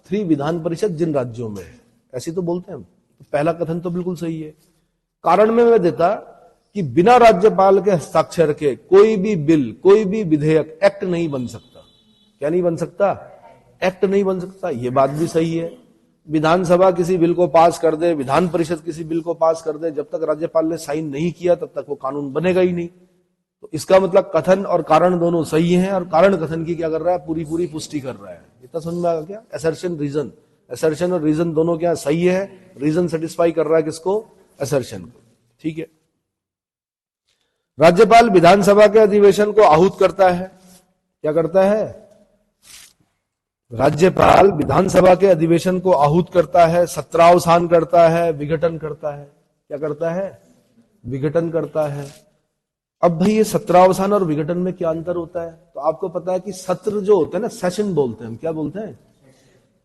3 विधान परिषद जिन राज्यों में है। ऐसे तो बोलते हैं हम। पहला कथन तो बिल्कुल सही है। कारण में मैं देता कि बिना राज्यपाल के हस्ताक्षर के कोई भी बिल, कोई भी विधेयक, एक्ट नहीं बन सकता। क्या नहीं बन सकता, एक्ट नहीं बन सकता। यह बात भी सही है। विधानसभा किसी बिल को पास कर दे, विधान परिषद किसी बिल को पास कर दे, जब तक राज्यपाल ने साइन नहीं किया तब तक वो कानून बनेगा ही नहीं। तो इसका मतलब कथन और कारण दोनों सही हैं, और कारण कथन की क्या कर रहा है, पूरी पुष्टि कर रहा है। इतना समझ में आ गया। असर्शन रीजन, असर्शन और रीजन दोनों क्या सही है। रीजन सेटिस्फाई कर रहा है किसको, असर्शन को। ठीक है, राज्यपाल विधानसभा के अधिवेशन को आहूत करता है। क्या करता है, राज्यपाल विधानसभा के अधिवेशन को आहूत करता है, सत्रावसान करता है, विघटन करता है। क्या करता है, विघटन करता है। अब भाई ये सत्रावसान और विघटन में क्या अंतर होता है, तो आपको पता है कि सत्र जो होते हैं ना, सेशन बोलते हैं हम। क्या बोलते हैं,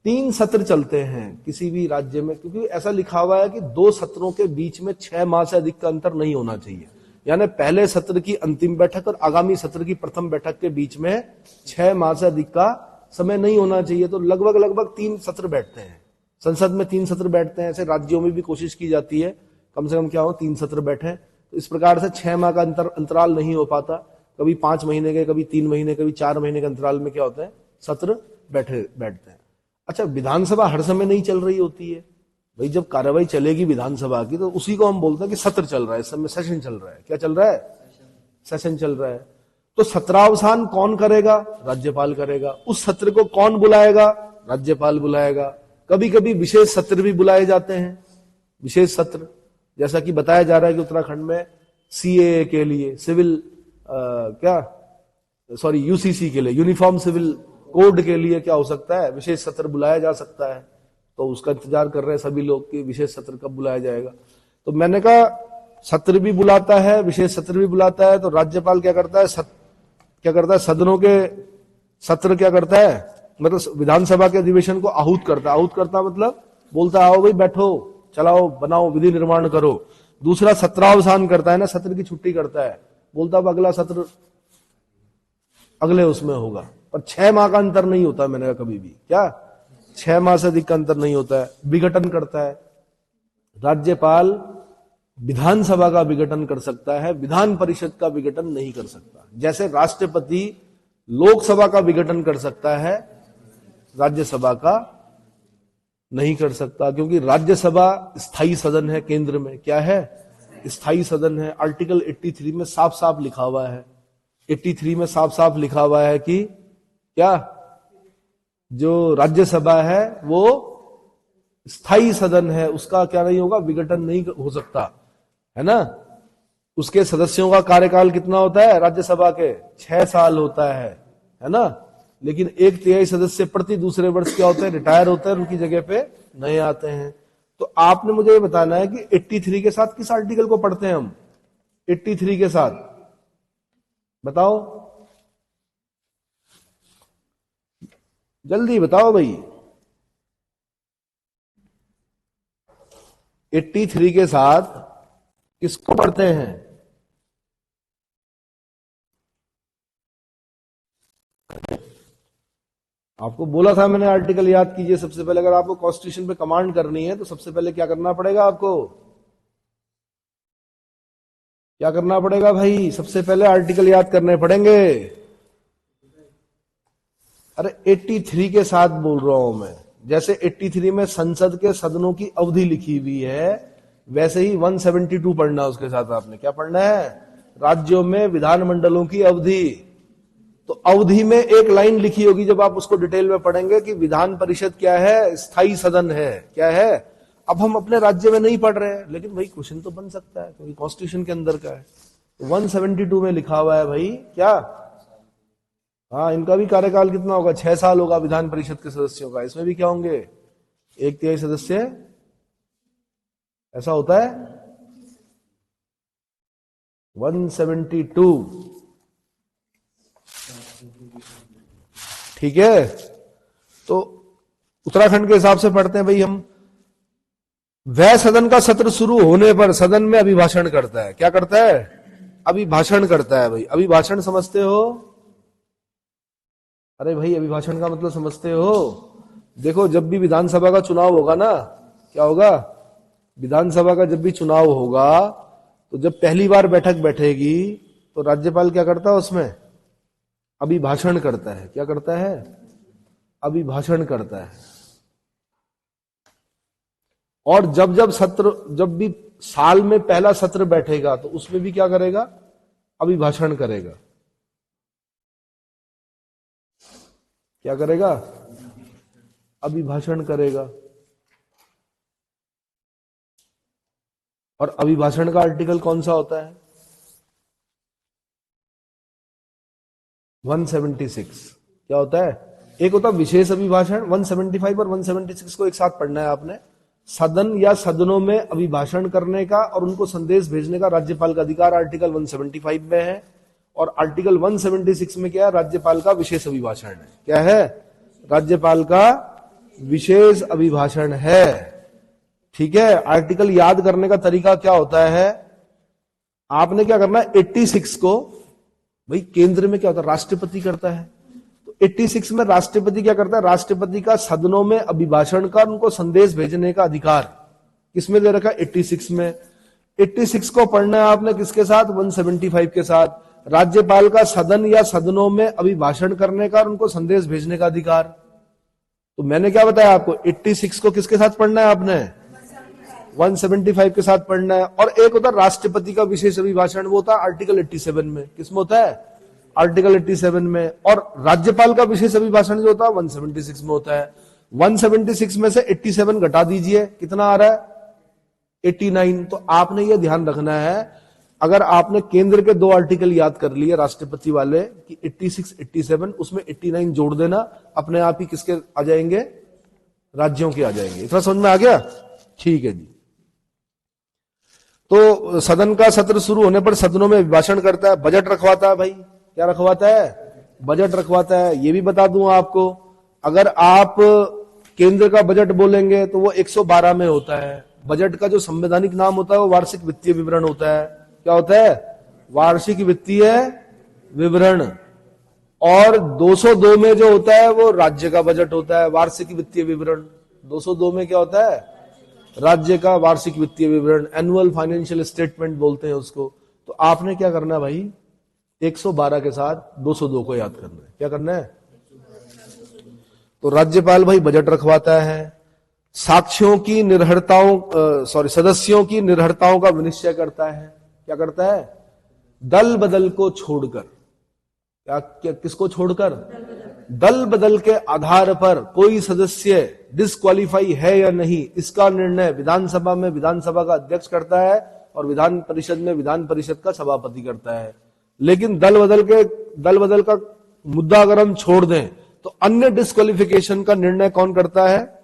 3 सत्र चलते हैं किसी भी राज्य में, क्योंकि ऐसा लिखा हुआ है कि 2 सत्रों के बीच में 6 माह से अधिक का अंतर नहीं होना चाहिए। यानी पहले सत्र की अंतिम बैठक और आगामी सत्र की प्रथम बैठक के बीच में 6 माह से अधिक का समय नहीं होना चाहिए। तो लगभग 3 सत्र बैठते हैं संसद में, 3 सत्र बैठते हैं। ऐसे राज्यों में भी कोशिश की जाती है कम से कम क्या हो, 3 सत्र बैठे। तो इस प्रकार से 6 माह का अंतराल नहीं हो पाता। कभी 5 महीने के, कभी 3 महीने, कभी 4 महीने के अंतराल में क्या होता है, सत्र बैठते हैं। अच्छा, विधानसभा हर समय नहीं चल रही होती है भाई। जब कार्रवाई चलेगी विधानसभा की तो उसी को हम बोलते हैं कि सत्र चल रहा है, इस समय सेशन चल रहा है। क्या चल रहा है, सेशन चल रहा है। तो सत्रावसान कौन करेगा, राज्यपाल करेगा। उस सत्र को कौन बुलाएगा, राज्यपाल बुलाएगा। कभी कभी विशेष सत्र भी बुलाए जाते हैं, विशेष सत्र, जैसा कि बताया जा रहा है कि उत्तराखंड में सीएए के लिए, यूसीसी के लिए, यूनिफॉर्म सिविल कोड के लिए क्या हो सकता है, विशेष सत्र बुलाया जा सकता है। तो उसका इंतजार कर रहे हैं सभी लोग कि विशेष सत्र कब बुलाया जाएगा। तो मैंने कहा सत्र भी बुलाता है, विशेष सत्र भी बुलाता है। तो राज्यपाल क्या करता है, सदनों के सत्र क्या करता है, मतलब विधानसभा के अधिवेशन को आहूत करता है। आहूत करता मतलब बोलता आओ भाई बैठो, चलाओ, बनाओ, विधि निर्माण करो। दूसरा सत्रावसान करता है ना, सत्र की छुट्टी करता है, बोलता अब अगला सत्र अगले उसमें होगा। पर 6 माह का अंतर नहीं होता मैंने कहा कभी भी। क्या 6 माह से अधिक का अंतर नहीं होता है। विघटन करता है, राज्यपाल विधानसभा का विघटन कर सकता है, विधान परिषद का विघटन नहीं कर सकता। जैसे राष्ट्रपति लोकसभा का विघटन कर सकता है, राज्यसभा का नहीं कर सकता, क्योंकि राज्यसभा स्थायी सदन है, केंद्र में क्या है, स्थायी सदन है। आर्टिकल 83 में साफ साफ लिखा हुआ है, 83 में साफ साफ लिखा हुआ है कि क्या, जो राज्यसभा है वो स्थायी सदन है, उसका क्या नहीं होगा, विघटन नहीं हो सकता, है ना। उसके सदस्यों का कार्यकाल कितना होता है, राज्यसभा के 6 साल होता है ना। लेकिन 1/3 सदस्य प्रति दूसरे वर्ष क्या होते हैं, रिटायर होते हैं, उनकी जगह पे नए आते हैं। तो आपने मुझे ये बताना है कि 83 के साथ किस आर्टिकल को पढ़ते हैं हम, 83 के साथ बताओ, जल्दी बताओ भाई। 83 के साथ किसको पढ़ते हैं, आपको बोला था मैंने आर्टिकल याद कीजिए सबसे पहले। अगर आपको कॉन्स्टिट्यूशन पे कमांड करनी है तो सबसे पहले क्या करना पड़ेगा, आपको क्या करना पड़ेगा भाई, सबसे पहले आर्टिकल याद करने पड़ेंगे। अरे 83 के साथ बोल रहा हूं मैं, जैसे 83 में संसद के सदनों की अवधि लिखी हुई है, वैसे ही 172 पढ़ना, उसके साथ आपने क्या पढ़ना है, राज्यों में विधानमंडलों की अवधि। तो अवधि में एक लाइन लिखी होगी, जब आप उसको डिटेल में पढ़ेंगे, कि विधान परिषद क्या है, स्थायी सदन है, क्या है। अब हम अपने राज्य में नहीं पढ़ रहे हैं, लेकिन भाई क्वेश्चन तो बन सकता है, क्योंकि कॉन्स्टिट्यूशन के अंदर का है। तो 172 में लिखा हुआ है भाई क्या, हाँ, इनका भी कार्यकाल कितना होगा, 6 साल होगा विधान परिषद के सदस्यों का। इसमें भी क्या होंगे, 1/3 सदस्य, ऐसा होता है 172, ठीक है। तो उत्तराखंड के हिसाब से पढ़ते हैं भाई हम, वह सदन का सत्र शुरू होने पर सदन में अभिभाषण करता है, क्या करता है, अभिभाषण करता है भाई। अभिभाषण समझते हो, अरे भाई अभिभाषण का मतलब समझते हो, देखो जब भी विधानसभा का चुनाव होगा ना, क्या होगा, विधानसभा का जब भी चुनाव होगा, तो जब पहली बार बैठक बैठेगी तो राज्यपाल क्या करता है, उसमें अभिभाषण करता है। क्या करता है, अभिभाषण करता है। और जब भी साल में पहला सत्र बैठेगा तो उसमें भी क्या करेगा, अभिभाषण करेगा। क्या करेगा, अभिभाषण करेगा। और अभिभाषण का आर्टिकल कौन सा होता है, 176। क्या होता है, एक होता है विशेष अभिभाषण, 175 और 176 को एक साथ पढ़ना है आपने। सदन या सदनों में अभिभाषण करने का और उनको संदेश भेजने का राज्यपाल का अधिकार आर्टिकल 175 में है। और आर्टिकल 176 में क्या है, राज्यपाल का विशेष अभिभाषण है। क्या है, राज्यपाल का विशेष अभिभाषण है, ठीक है। आर्टिकल याद करने का तरीका क्या होता है, आपने क्या करना है, 86 को भाई केंद्र में क्या होता है, राष्ट्रपति करता है। तो 86 में राष्ट्रपति क्या करता है, राष्ट्रपति का सदनों में अभिभाषण का, उनको संदेश भेजने का अधिकार किसमें दे रखा है, 86 में। 86 को पढ़ना है आपने किसके साथ, 175 के साथ। राज्यपाल का सदन या सदनों में अभिभाषण करने का और उनको संदेश भेजने का अधिकार। तो मैंने क्या बताया आपको, 86 को किसके साथ पढ़ना है आपने, 175 के साथ पढ़ना है। और एक होता है राष्ट्रपति का विशेष अभिभाषण, वो होता है आर्टिकल 87 में। किसमें होता है, आर्टिकल 87 में। और राज्यपाल का विशेष अभिभाषण जो होता है 176 में होता है। 176 में से 87 घटा दीजिए, कितना आ रहा है, 89। तो आपने ये ध्यान रखना है, अगर आपने केंद्र के 2 आर्टिकल याद कर लिए राष्ट्रपति वाले कि 86, 87, उसमें 89 जोड़ देना, अपने आप ही किसके आ जाएंगे, राज्यों के आ जाएंगे। इतना समझ में आ गया, ठीक है जी। तो सदन का सत्र शुरू होने पर सदनों में अभिभाषण करता है, बजट रखवाता है भाई। क्या रखवाता है, बजट रखवाता है। ये भी बता दूं आपको, अगर आप केंद्र का बजट बोलेंगे तो वो 112 में होता है। बजट का जो संवैधानिक नाम होता है वो वार्षिक वित्तीय विवरण होता है। क्या होता है, वार्षिक वित्तीय विवरण। और 202 में जो होता है वो राज्य का बजट होता है, वार्षिक वित्तीय विवरण। 202 में क्या होता है? राज्य का वार्षिक वित्तीय विवरण, एनुअल फाइनेंशियल स्टेटमेंट बोलते हैं उसको। तो आपने क्या करना है भाई, 112 के साथ 202 को याद करना है। क्या करना है? तो राज्यपाल भाई बजट रखवाता है, साक्ष्यों की सदस्यों की निर्भरताओं का विनिश्चय करता है। क्या करता है? दल बदल को छोड़कर, क्या किसको छोड़कर? दल बदल के आधार पर कोई सदस्य डिस्क्वालीफाई है या नहीं, इसका निर्णय विधानसभा में विधानसभा का अध्यक्ष करता है और विधान परिषद में विधान परिषद का सभापति करता है। लेकिन दल बदल का मुद्दा अगर हम छोड़ दें तो अन्य डिस्क्वालिफिकेशन का निर्णय कौन करता है?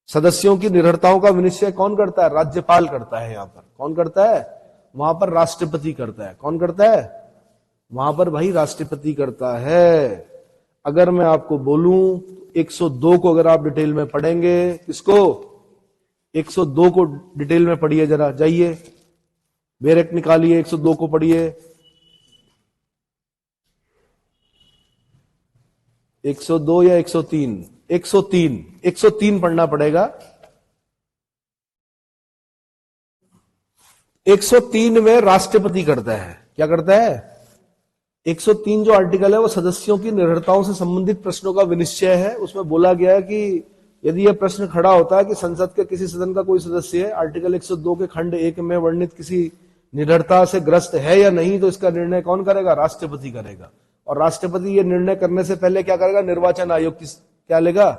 सदस्यों की निर्भरताओं का विनिश्चय कौन करता है? राज्यपाल करता है। यहां पर कौन करता है? वहां पर राष्ट्रपति करता है। कौन करता है? वहां पर भाई राष्ट्रपति करता है। अगर मैं आपको बोलूं 102 को अगर आप डिटेल में पढ़ेंगे, किसको? 102 को डिटेल में पढ़िए जरा, जाइए बैरक निकालिए, 102 को पढ़िए। 102 या 103? 103 पढ़ना पड़ेगा। 103 में राष्ट्रपति करता है। क्या करता है? 103 जो आर्टिकल है वो सदस्यों की निर्भरताओं से संबंधित प्रश्नों का विनिश्चय है। उसमें बोला गया है कि यदि यह प्रश्न खड़ा होता है कि संसद के किसी सदन का कोई सदस्य आर्टिकल 102 के खंड 1 में वर्णित किसी निर्भरता से ग्रस्त है या नहीं, तो इसका निर्णय कौन करेगा? राष्ट्रपति करेगा। और राष्ट्रपति ये निर्णय करने से पहले क्या करेगा? निर्वाचन आयोग की क्या लेगा?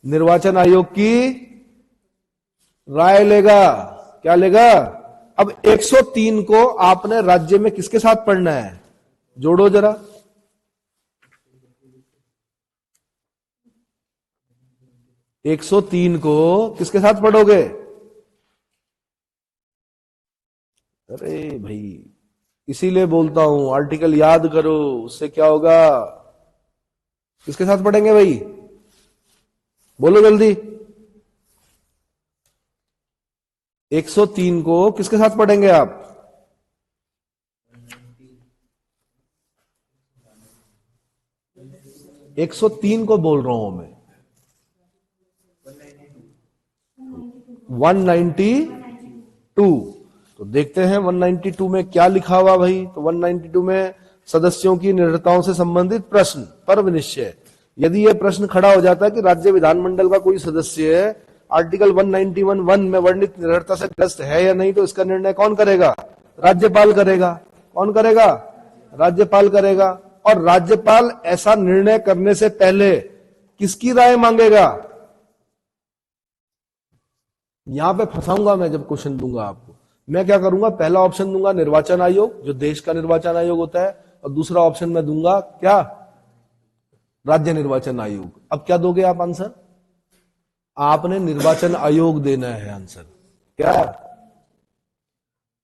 निर्वाचन आयोग की राय लेगा। क्या लेगा? अब 103 को आपने राज्य में किसके साथ पढ़ना है? जोड़ो जरा। एक 103 को किसके साथ पढ़ोगे? अरे भाई, इसीलिए बोलता हूं आर्टिकल याद करो, उससे क्या होगा? किसके साथ पढ़ेंगे भाई? बोलो जल्दी। 103 को किसके साथ पढ़ेंगे आप? एक 103 को बोल रहा हूं मैं। 192। तो देखते हैं 192 में क्या लिखा हुआ भाई। तो 192 में सदस्यों की निर्भरताओं से संबंधित प्रश्न पर विनिश्चय। यदि यह प्रश्न खड़ा हो जाता है कि राज्य विधानमंडल का कोई सदस्य आर्टिकल 191(1) में वर्णित निर्भरता से ग्रस्त है या नहीं, तो इसका निर्णय कौन करेगा? राज्यपाल करेगा। कौन करेगा? राज्यपाल करेगा। और राज्यपाल ऐसा निर्णय करने से पहले किसकी राय मांगेगा? यहां पे फंसाऊंगा मैं जब क्वेश्चन दूंगा आपको। मैं क्या करूंगा? पहला ऑप्शन दूंगा निर्वाचन आयोग, जो देश का निर्वाचन आयोग होता है, और दूसरा ऑप्शन मैं दूंगा क्या? राज्य निर्वाचन आयोग। अब क्या दोगे आप आंसर? आपने निर्वाचन आयोग देना है आंसर। क्या?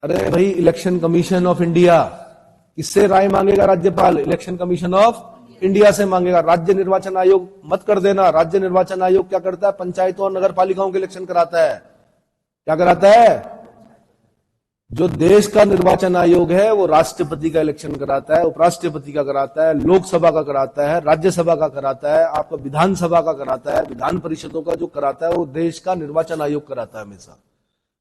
अरे भाई, इलेक्शन कमीशन ऑफ इंडिया। किससे राय मांगेगा राज्यपाल? इलेक्शन कमीशन ऑफ इंडिया से मांगेगा। राज्य निर्वाचन आयोग मत कर देना। राज्य निर्वाचन आयोग क्या करता है? पंचायतों और नगर पालिकाओं के इलेक्शन कराता है। क्या कराता है? जो देश का निर्वाचन आयोग है वो राष्ट्रपति का इलेक्शन कराता है, उपराष्ट्रपति का कराता है, लोकसभा का कराता है, राज्यसभा का कराता है, आपका विधानसभा का कराता है, विधान परिषदों का जो कराता है वो देश का निर्वाचन आयोग कराता है हमेशा।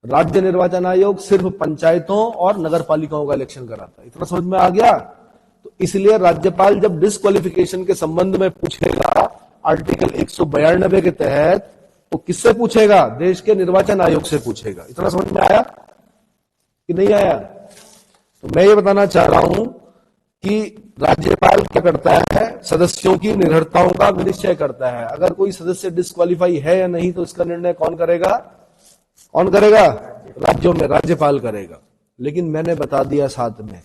राज्य निर्वाचन आयोग सिर्फ पंचायतों और नगर पालिकाओं का इलेक्शन कराता है। इतना समझ में आ गया? तो इसलिए राज्यपाल जब डिस्क्वालिफिकेशन के संबंध में पूछेगा आर्टिकल 192 के तहत, तो किससे पूछेगा? देश के निर्वाचन आयोग से पूछेगा। इतना समझ में आया कि नहीं आया? तो मैं ये बताना चाह रहा हूं कि राज्यपाल क्या करता है? सदस्यों की निर्भरताओं का विनिश्चय करता है। अगर कोई सदस्य डिस्क्वालीफाई है या नहीं, तो इसका निर्णय कौन करेगा? कौन करेगा? राज्यों में राज्यपाल करेगा। लेकिन मैंने बता दिया साथ में,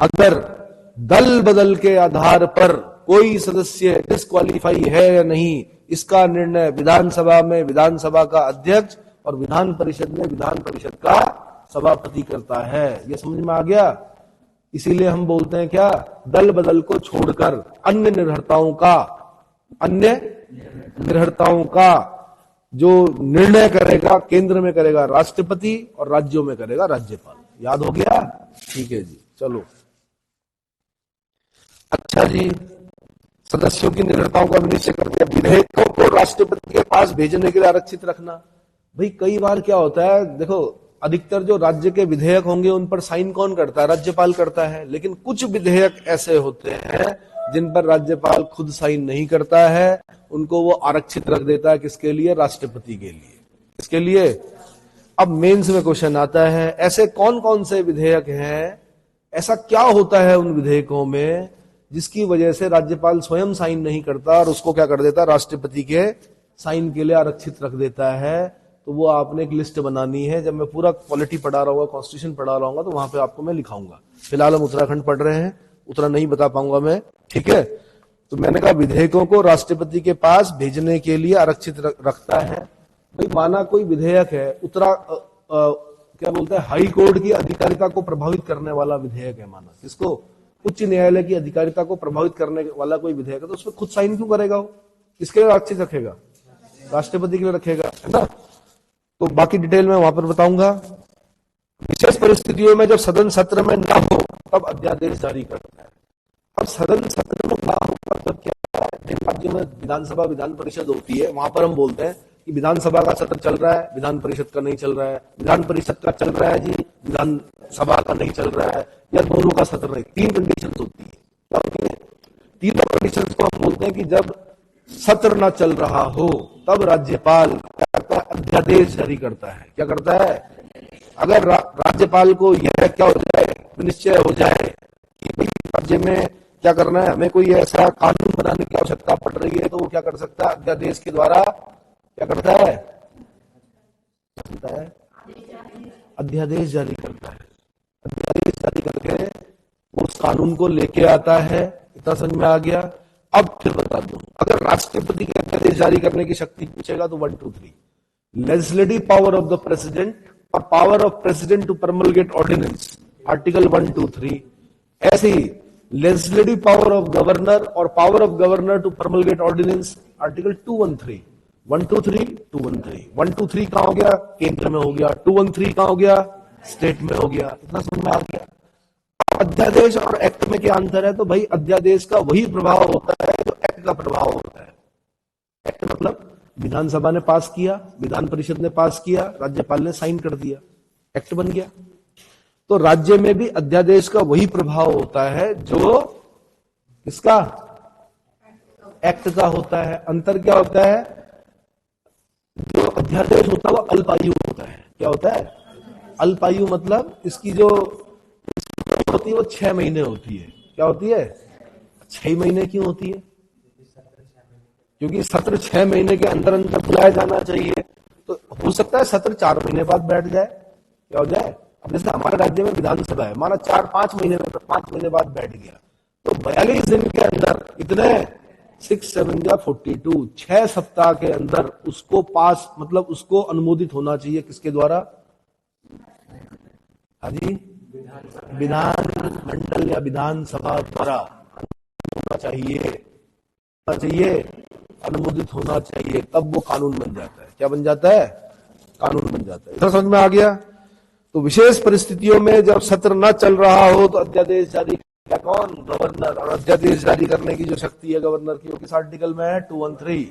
अगर दल बदल के आधार पर कोई सदस्य डिस्क्वालीफाई है या नहीं, इसका निर्णय विधानसभा में विधानसभा का अध्यक्ष और विधान परिषद में विधान परिषद का सभापति करता है। यह समझ में आ गया? इसीलिए हम बोलते हैं क्या? दल बदल को छोड़कर अन्य निर्भरताओं का जो निर्णय करेगा, केंद्र में करेगा राष्ट्रपति और राज्यों में करेगा राज्यपाल। याद हो गया? ठीक है जी, चलो अच्छा जी, सदस्यों की निरंतरताओं का निश्चय कर दिया। विधेयकों को राष्ट्रपति के पास भेजने के लिए आरक्षित रखना। भाई कई बार क्या होता है, देखो अधिकतर जो राज्य के विधेयक होंगे उन पर साइन कौन करता है, राज्यपाल करता है। लेकिन कुछ विधेयक ऐसे होते हैं जिन पर राज्यपाल खुद साइन नहीं करता है, उनको वो आरक्षित रख देता है। किसके लिए? राष्ट्रपति के लिए। किसके लिए? अब मेंस में क्वेश्चन आता है, ऐसे कौन कौन से विधेयक हैं, ऐसा क्या होता है उन विधेयकों में जिसकी वजह से राज्यपाल स्वयं साइन नहीं करता और उसको क्या कर देता है, राष्ट्रपति के साइन के लिए आरक्षित रख देता है। तो वो आपने एक लिस्ट बनानी है। जब मैं पूरा पॉलिटी पढ़ा रहा हूँ, कॉन्स्टिट्यूशन पढ़ा रहा हूँ, तो वहां पे आपको मैं लिखाऊंगा। फिलहाल हम उत्तराखंड पढ़ रहे हैं, उतना नहीं बता पाऊंगा मैं, ठीक है। तो मैंने कहा विधेयकों को राष्ट्रपति के पास भेजने के लिए आरक्षित रखता है। भाई माना कोई विधेयक है, क्या बोलते हैं, हाई कोर्ट की अधिकारिता को प्रभावित करने वाला विधेयक है, माना किसको, उच्च न्यायालय की अधिकारिता को प्रभावित करने वाला कोई विधेयक है, तो उसमें खुद साइन क्यों करेगा वो? किसके लिए आरक्षित रखेगा? राष्ट्रपति के लिए रखेगा, है ना। तो बाकी डिटेल में वहां पर बताऊंगा। विशेष परिस्थितियों में जब सदन सत्र में ना हो तब अध्यादेश जारी करता है। अब सदन सत्र में ना हो तब क्या है, जिन राज्यों में विधानसभा विधान परिषद होती है वहां पर हम बोलते हैं कि विधानसभा का सत्र चल रहा है, विधान परिषद का नहीं चल रहा है, विधान परिषद का चल रहा है जी, विधानसभा का नहीं चल रहा है, या दोनों का सत्र नहीं। 3 कंडीशन होती है। क्या होती है? तीनों कंडीशन को हम बोलते हैं कि जब सत्र ना चल रहा हो तब राज्यपाल क्या करता है, अध्यादेश जारी करता है। क्या करता है? अगर राज्यपाल को यह क्या हो जाए, निश्चय हो जाए कि राज्य में क्या करना है, हमें कोई ऐसा कानून बनाने की आवश्यकता पड़ रही है, तो वो क्या कर सकता है, अध्यादेश के द्वारा क्या करता है, अध्यादेश जारी करता है। अध्यादेश जारी करके उस कानून को लेके आता है। इतना समझ में आ गया। अब फिर बता दूं, अगर राष्ट्रपति के अध्यादेश जारी करने की शक्ति पूछेगा तो 1, 2, 3 legislative power of the president और power of president to promulgate ordinance, article 1, 2, 3। ऐसे ही लेजिस्लेटिव पावर ऑफ गवर्नर और power of governor to promulgate ordinance, article 213। 1, 2, 3, 213। 1, 2, 3 कहां हो गया? केंद्र में हो गया। 213 कहां हो गया? स्टेट में हो गया। इतना समझ में आ गया। अध्यादेश और एक्ट में क्या अंतर है? तो भाई अध्यादेश का वही प्रभाव होता है जो एक्ट का प्रभाव होता है। एक्ट मतलब विधानसभा ने पास किया, विधान परिषद ने पास किया, राज्यपाल ने साइन कर दिया, एक्ट बन गया। तो राज्य में भी अध्यादेश का वही प्रभाव होता है जो इसका एक्ट का होता है। अंतर क्या होता है? जो अध्यादेश होता है वो अल्पायु होता है। क्या होता है? अल्पायु मतलब इसकी जो होती है वो 6 महीने होती है। क्या होती है? 6 महीने क्यों होती है? क्योंकि सत्र 6 महीने के अंदर अंदर बुलाया जाना चाहिए। तो हो सकता है सत्र 4 महीने बाद बैठ जाए। क्या हो जाए? अब जैसे हमारे राज्य में विधानसभा है, माना 4-5 महीने में 5 महीने बाद बैठ गया, तो 42 दिन के अंदर इतने 6, 7 या 42, 6 सप्ताह के अंदर उसको पास, मतलब उसको अनुमोदित होना चाहिए। किसके द्वारा? हाँ जी, विधान मंडल या विधानसभा द्वारा होना चाहिए, अनुमोदित होना चाहिए, तब वो कानून बन जाता है। क्या बन जाता है? कानून बन जाता है। इतना समझ में आ गया। तो विशेष परिस्थितियों में जब सत्र न चल रहा हो तो अध्यादेश जारी किया कौन? गवर्नर। और अध्यादेश जारी करने की जो शक्ति है गवर्नर की वो किस आर्टिकल में है? 213।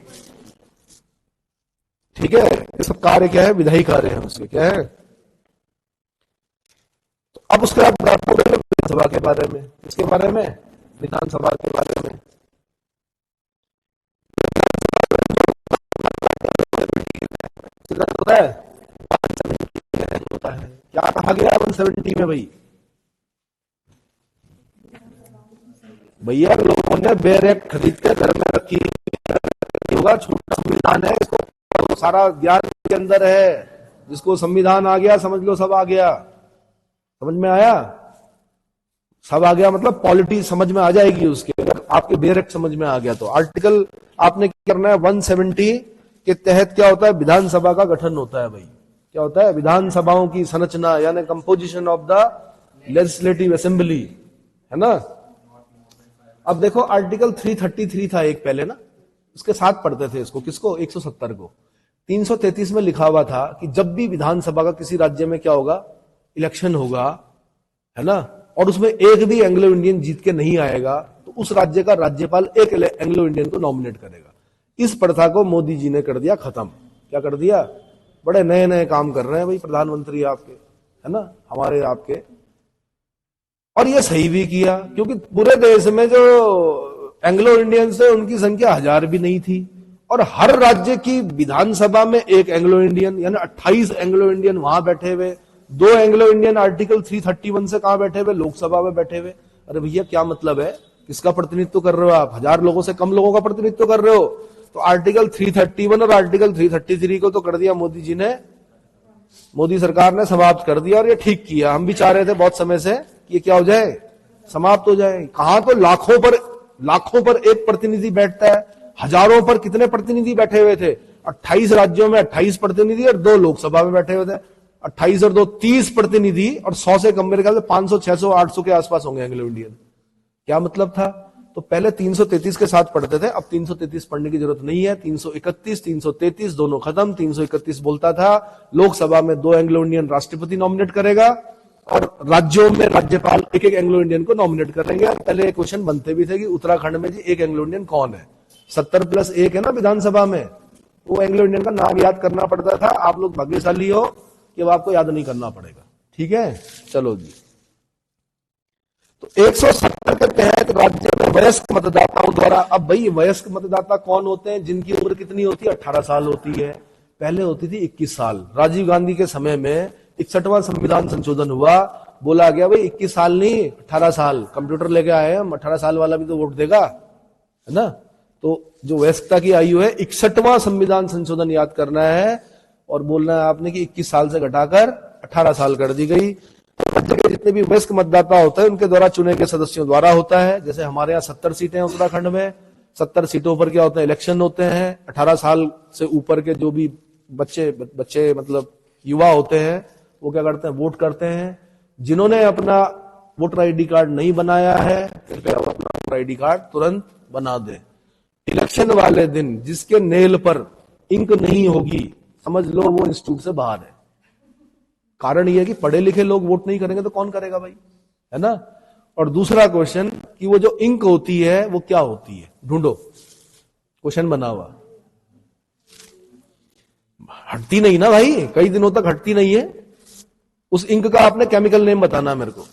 ठीक है। ये सब कार्य क्या है? विधायी कार्य है उसके। क्या है? तो अब उसके बाद बात हो गई विधानसभा के बारे में। इसके बारे में, विधानसभा के बारे में होता है, 170 होता है। क्या कहा गया 170 में? भाई भैया लोगों ने बेर एक्ट खरीद के घर में रखी होगा, छोटा संविधान है, इसको सारा ज्ञान के अंदर है। जिसको संविधान आ गया समझ लो सब आ गया। समझ में आया? सब आ गया मतलब पॉलिटी समझ में आ जाएगी उसके। अगर आपके बेर एक्ट समझ में आ गया तो आर्टिकल आपने क्या करना है, 170 के तहत क्या होता है? विधानसभा का गठन होता है। भाई क्या होता है? विधानसभाओं की संरचना, यानी composition of the legislative assembly, है ना। अब देखो आर्टिकल 333 था एक पहले ना, उसके साथ पढ़ते थे इसको। किसको? 170 को। 333 में लिखा हुआ था कि जब भी विधानसभा का किसी राज्य में क्या होगा? इलेक्शन होगा, है ना, और उसमें एक भी एंग्लो इंडियन जीत के नहीं आएगा तो उस राज्य का राज्यपाल एक एंग्लो इंडियन को नॉमिनेट करेगा। इस प्रथा को मोदी जी ने कर दिया खत्म। क्या कर दिया? बड़े नए नए काम कर रहे हैं भाई प्रधानमंत्री आपके, है ना, हमारे आपके। और ये सही भी किया, क्योंकि पूरे देश में जो एंग्लो इंडियंस है उनकी संख्या 1000 भी नहीं थी, और हर राज्य की विधानसभा में एक एंग्लो इंडियन, यानी 28 एंग्लो इंडियन वहां बैठे हुए, 2 एंग्लो इंडियन आर्टिकल 331 से कहां बैठे हुए? लोकसभा में बैठे हुए। अरे भैया क्या मतलब है? किसका प्रतिनिधित्व कर रहे हो आप? 1000 लोगों से कम लोगों का प्रतिनिधित्व कर रहे हो। तो आर्टिकल 331 और आर्टिकल 333 को तो कर दिया मोदी जी ने, मोदी सरकार ने समाप्त कर दिया, और ये ठीक किया। हम भी चाह रहे थे बहुत समय से कि ये क्या हो जाए, समाप्त हो जाए। कहां तो लाखों पर एक प्रतिनिधि बैठता है, हजारों पर कितने प्रतिनिधि बैठे हुए थे? 28 राज्यों में 28 प्रतिनिधि और 2 लोकसभा में बैठे हुए थे। 28 और 2 30 प्रतिनिधि, और 100 से कम मेरे ख्याल से 500 600 800 के आसपास होंगे एंग्लो इंडियन। क्या मतलब था? तो पहले 333 के साथ पढ़ते थे, अब 333 पढ़ने की जरूरत नहीं है। 331 333 दोनों खत्म। 331 बोलता था लोकसभा में 2 एंग्लो इंडियन राष्ट्रपति नॉमिनेट करेगा, और राज्यों में राज्यपाल एक एंग्लो इंडियन को नॉमिनेट करेंगे। पहले क्वेश्चन बनते भी थे कि उत्तराखंड में जी एक एंग्लो इंडियन कौन है? 70+1 है ना विधानसभा में, वो एंग्लो इंडियन का नाम याद करना पड़ता था। आप लोग भाग्यशाली हो कि वो आपको याद नहीं करना पड़ेगा। ठीक है, चलो जी। तो 170 के तहत राज्य में वयस्क मतदाताओं द्वारा, अब भाई वयस्क मतदाता कौन होते हैं? जिनकी उम्र कितनी होती है? 18 साल होती है। पहले होती थी 21 साल। राजीव गांधी के समय में 61वां संविधान संशोधन हुआ, बोला गया भाई 21 साल नहीं 18 साल। कंप्यूटर लेके आए हम, 18 साल वाला भी तो वोट देगा, है ना। तो जो वयस्कता की आयु है, 61वां संविधान संशोधन याद करना है, और बोलना है आपने कि 21 साल से घटाकर 18 साल कर दी गई। राज्य के जितने भी वयस्क मतदाता होते हैं उनके द्वारा चुने गए सदस्यों द्वारा होता है। जैसे हमारे यहाँ 70 सीटें हैं उत्तराखंड में, 70 सीटों पर क्या होते हैं? इलेक्शन होते हैं। 18 साल से ऊपर के जो भी बच्चे मतलब युवा होते हैं, वो क्या करते हैं? वोट करते हैं। जिन्होंने अपना वोटर आईडी कार्ड नहीं बनाया है, कृपया अपना वोटर आईडी कार्ड तुरंत बना दे। इलेक्शन वाले दिन जिसके नेल पर इंक नहीं होगी, समझ लो वो इंस्टीट्यूट से बाहर है। कारण यह है कि पढ़े लिखे लोग वोट नहीं करेंगे तो कौन करेगा भाई, है ना। और दूसरा क्वेश्चन कि वो जो इंक होती है वो क्या होती है? ढूंढो, क्वेश्चन बना हुआ। हटती नहीं ना भाई, कई दिनों तक हटती नहीं है। उस इंक का आपने केमिकल नेम बताना मेरे को।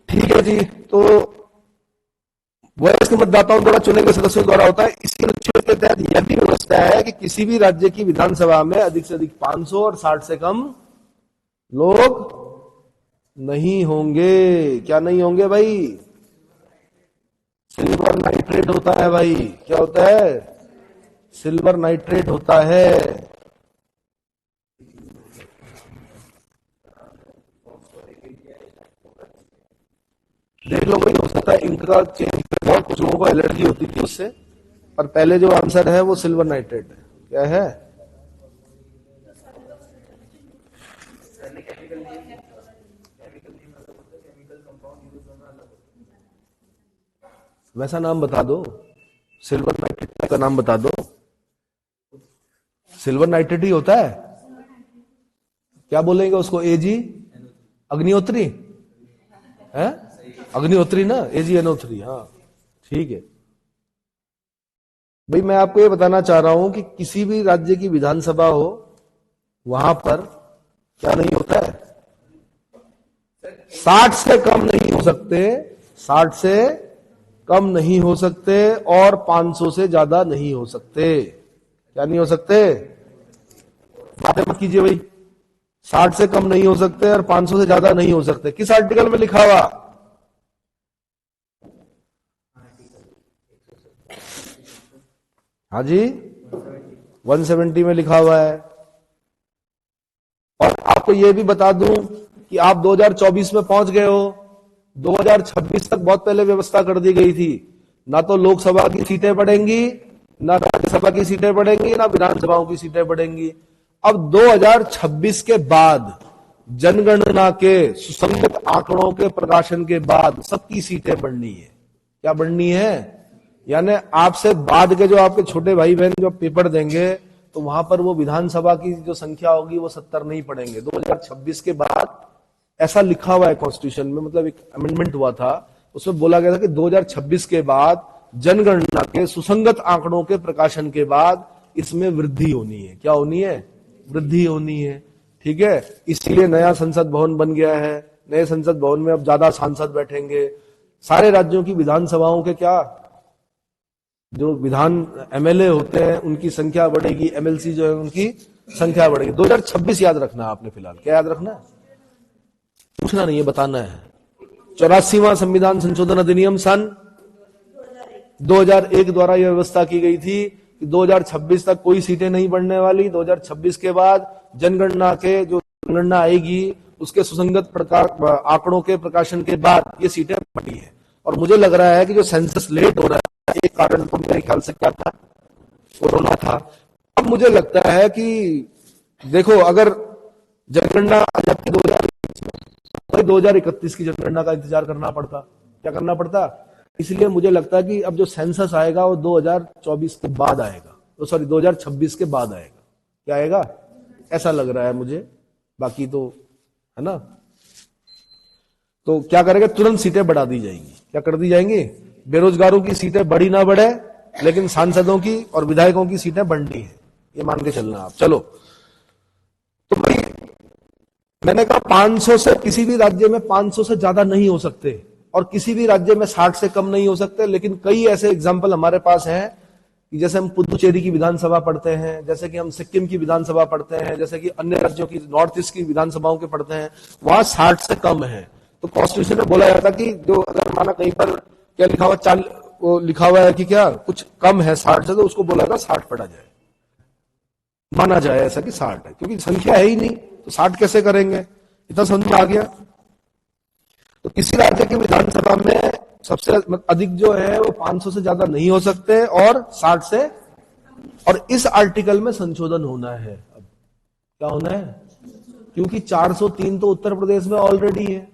ठीक है जी। तो वयस्क मतदाताओं द्वारा चुने गए सदस्यों द्वारा होता है। इसके अनुच्छेद के तहत यह भी व्यवस्था है कि किसी भी राज्य की विधानसभा में अधिक से अधिक 500 और 60 से कम लोग नहीं होंगे। क्या नहीं होंगे भाई? सिल्वर नाइट्रेट होता है भाई। क्या होता है? सिल्वर नाइट्रेट होता है। देख लो भाई, हो सकता है इनका चेंज, बहुत कुछ लोगों को एलर्जी होती थी उससे, पर पहले जो आंसर है वो सिल्वर नाइट्रेट है। क्या है? वैसा नाम बता दो, सिल्वर नाइट्रेट का नाम बता दो। सिल्वर नाइट्रेट ही होता है। क्या बोलेंगे उसको? एजी अग्निहोत्री है? अग्निहोत्री ना, AgNO3। हाँ ठीक है भाई। मैं आपको ये बताना चाह रहा हूं कि किसी भी राज्य की विधानसभा हो, वहां पर क्या नहीं होता है? 60 से कम नहीं हो सकते, 60 से कम नहीं हो सकते, और 500 से ज्यादा नहीं हो सकते। क्या नहीं हो सकते? बातें मत कीजिए भाई। 60 से कम नहीं हो सकते और 500 से ज्यादा नहीं हो सकते। किस आर्टिकल में लिखा हुआ? हाँ जी, 170 में लिखा हुआ है। और आपको यह भी बता दूं कि आप 2024 में पहुंच गए हो। 2026 तक बहुत पहले व्यवस्था कर दी गई थी। ना तो लोकसभा की सीटें बढ़ेंगी, ना राज्यसभा की सीटें बढ़ेंगी, ना विधानसभाओं की सीटें बढ़ेंगी। अब 2026 के बाद जनगणना के सुसंगत आंकड़ों के प्रकाशन के बाद सबकी सीटें बढ़नी है। क्या बढ़नी है? यानी आपसे बाद के जो आपके छोटे भाई बहन जो पेपर देंगे, तो वहां पर वो विधानसभा की जो संख्या होगी वो 70 नहीं पड़ेंगे। 2026 के बाद ऐसा लिखा हुआ है कॉन्स्टिट्यूशन में, मतलब एक अमेंडमेंट हुआ था, उसमें बोला गया था कि 2026 के बाद जनगणना के सुसंगत आंकड़ों के प्रकाशन के बाद इसमें वृद्धि होनी है। क्या होनी है? वृद्धि होनी है। ठीक है, इसीलिए नया संसद भवन बन गया है। नए संसद भवन में अब ज्यादा सांसद बैठेंगे। सारे राज्यों की विधानसभाओं के क्या जो विधान एमएलए होते हैं उनकी संख्या बढ़ेगी, एमएलसी जो है उनकी संख्या बढ़ेगी। 2026 याद रखना आपने, फिलहाल क्या याद रखना है? पूछना नहीं है, बताना है। 84वां संविधान संशोधन अधिनियम सन 2001 द्वारा यह व्यवस्था की गई थी कि 2026 तक कोई सीटें नहीं बढ़ने वाली। 2026 के बाद जनगणना के जो जनगणना आएगी उसके सुसंगत प्रकार आंकड़ों के प्रकाशन के बाद ये सीटें बढ़ी है। और मुझे लग रहा है कि जो सेंसस लेट हो रहा है, एक कारण तो मेरे ख्याल से क्या था? कोरोना था। अब मुझे लगता है कि देखो, अगर जनगणना आ जाती 2031 की जनगणना का इंतजार करना पड़ता। क्या करना पड़ता? इसलिए मुझे लगता है कि अब जो सेंसस आएगा वो 2024 के बाद आएगा, तो सॉरी 2026 के बाद आएगा। क्या आएगा? ऐसा लग रहा है मुझे, बाकी तो है ना। तो क्या करेंगे? तुरंत सीटें बढ़ा दी जाएंगी। क्या कर दी जाएंगी? बेरोजगारों की सीटें बढ़ी ना बढ़े, लेकिन सांसदों की और विधायकों की सीटें बढ़नी है, ये मान के चलना आप। चलो, तो भाई मैंने कहा 500 से, किसी भी राज्य में 500 से ज्यादा नहीं हो सकते और किसी भी राज्य में 60 से कम नहीं हो सकते। लेकिन कई ऐसे एग्जाम्पल हमारे पास हैं कि जैसे हम पुदुचेरी की विधानसभा पढ़ते हैं, जैसे कि हम सिक्किम की विधानसभा पढ़ते हैं, जैसे कि अन्य राज्यों की नॉर्थ ईस्ट की विधानसभाओं के पढ़ते हैं, वहां 60 से कम है। तो कॉन्स्टिट्यूशन में बोला जाता कि जो अगर माना कहीं पर क्या लिखा हुआ, वो लिखा हुआ है कि क्या कुछ कम है 60 से, तो उसको बोला था 60 पढ़ा जाए, माना जाए ऐसा कि 60 है, क्योंकि संख्या है ही नहीं तो 60 कैसे करेंगे? इतना समझ में आ गया। तो किसी राज्य की विधानसभा में सबसे अधिक जो है वो 500 से ज्यादा नहीं हो सकते और 60 से, और इस आर्टिकल में संशोधन होना है। अब क्या होना है? क्योंकि 403 तो उत्तर प्रदेश में ऑलरेडी है।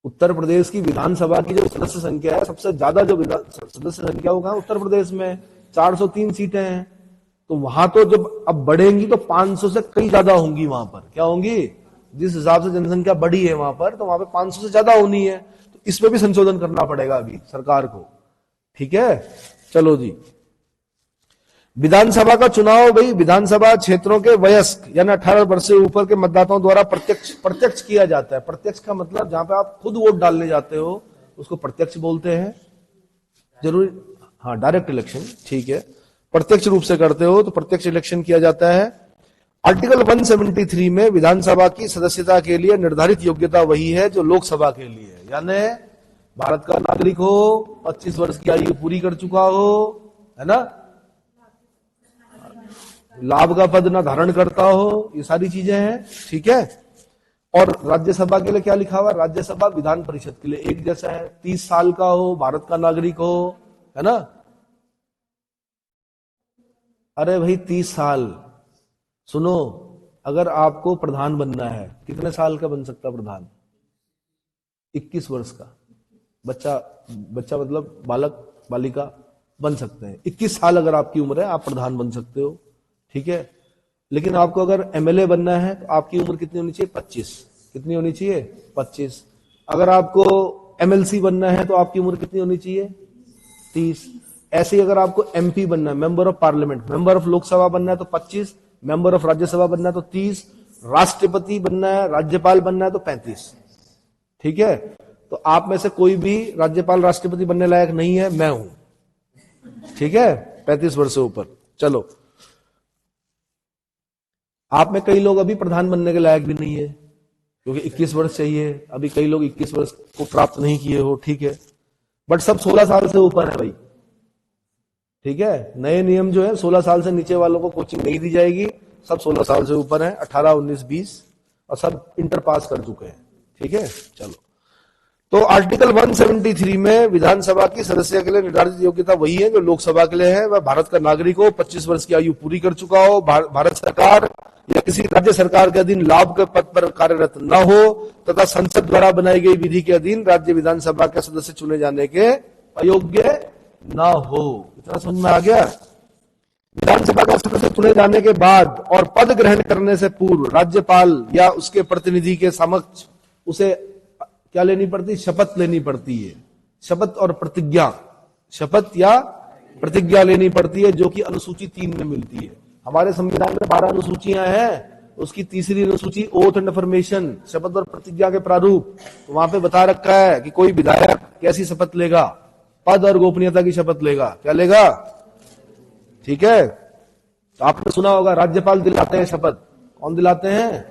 उत्तर प्रदेश की विधानसभा की जो सदस्य संख्या है, सबसे ज्यादा जो सदस्य संख्या होगा उत्तर प्रदेश में 403 सीटें हैं। तो वहां तो जब अब बढ़ेंगी तो 500 से कई ज्यादा होंगी वहां पर। क्या होंगी? जिस हिसाब से जनसंख्या बढ़ी है वहां पर, तो वहां पे 500 से ज्यादा होनी है। तो इसमें भी संशोधन करना पड़ेगा अभी सरकार को। ठीक है, चलो जी। विधानसभा का चुनाव, भाई विधानसभा क्षेत्रों के वयस्क यानी 18 वर्ष से ऊपर के मतदाताओं द्वारा प्रत्यक्ष किया जाता है। प्रत्यक्ष का मतलब जहां पे आप खुद वोट डालने जाते हो उसको प्रत्यक्ष बोलते हैं। जरूरी, हाँ, डायरेक्ट इलेक्शन, ठीक है। प्रत्यक्ष रूप से करते हो तो प्रत्यक्ष इलेक्शन किया जाता है। आर्टिकल 173 में विधानसभा की सदस्यता के लिए निर्धारित योग्यता वही है जो लोकसभा के लिए है, यानी भारत का नागरिक हो, 25 वर्ष की आयु पूरी कर चुका हो, है ना, लाभ का पद ना धारण करता हो, ये सारी चीजें हैं। ठीक है। और राज्यसभा के लिए क्या लिखा हुआ? राज्यसभा विधान परिषद के लिए एक जैसा है, 30 साल का हो, भारत का नागरिक हो, है ना। अरे भाई 30 साल, सुनो, अगर आपको प्रधान बनना है, कितने साल का बन सकता प्रधान? 21 वर्ष का बच्चा मतलब बालक बालिका बन सकते हैं। 21 साल अगर आपकी उम्र है आप प्रधान बन सकते हो। ठीक है। लेकिन आपको अगर एमएलए बनना है तो आपकी उम्र कितनी होनी चाहिए? 25। कितनी होनी चाहिए? 25। अगर आपको एमएलसी बनना है तो आपकी उम्र कितनी होनी चाहिए? 30। ऐसे ही अगर आपको एमपी बनना है, member of parliament, member of Lok Sabha बनना है तो 25, मेंबर ऑफ राज्यसभा बनना है तो 30, राष्ट्रपति बनना है, राज्यपाल बनना है तो 35। ठीक है। तो आप में से कोई भी राज्यपाल राष्ट्रपति बनने लायक नहीं है, मैं हूं। ठीक है, 35 वर्ष से ऊपर। चलो, आप में कई लोग अभी प्रधान बनने के लायक भी नहीं है क्योंकि 21 वर्ष चाहिए। अभी कई लोग 21 वर्ष को प्राप्त नहीं किए हो। ठीक है, बट सब 16 साल से ऊपर है भाई। ठीक है, नए नियम जो है 16 साल से नीचे वालों को कोचिंग नहीं दी जाएगी। सब 16 साल से ऊपर है, 18, 19, 20, और सब इंटर पास कर चुके हैं। ठीक है, चलो। तो आर्टिकल 173 में विधानसभा की सदस्य के लिए निर्धारित योग्यता वही है जो लोकसभा के लिए है। वह भारत का नागरिक हो, 25 वर्ष की आयु पूरी कर चुका हो, भारत सरकार या किसी राज्य सरकार के अधीन लाभ के पद पर कार्यरत न हो तथा संसद द्वारा बनाई गई विधि के अधीन राज्य विधानसभा के सदस्य चुने जाने के अयोग्य न हो। इतना समझ में आ गया? विधानसभा का सदस्य चुने जाने के बाद और पद ग्रहण करने से पूर्व राज्यपाल या उसके प्रतिनिधि के समक्ष उसे क्या लेनी पड़ती, शपथ लेनी पड़ती है। शपथ और प्रतिज्ञा, शपथ या प्रतिज्ञा लेनी पड़ती है, जो कि अनुसूची 3 में मिलती है। हमारे संविधान में 12 अनुसूचियां हैं, उसकी तीसरी अनुसूची ओथ एंड अफर्मेशन, शपथ और प्रतिज्ञा के प्रारूप, तो वहां पे बता रखा है कि कोई विधायक कैसी शपथ लेगा, पद और गोपनीयता की शपथ लेगा। क्या लेगा? ठीक है। तो आपने सुना होगा राज्यपाल दिलाते हैं शपथ। कौन दिलाते हैं?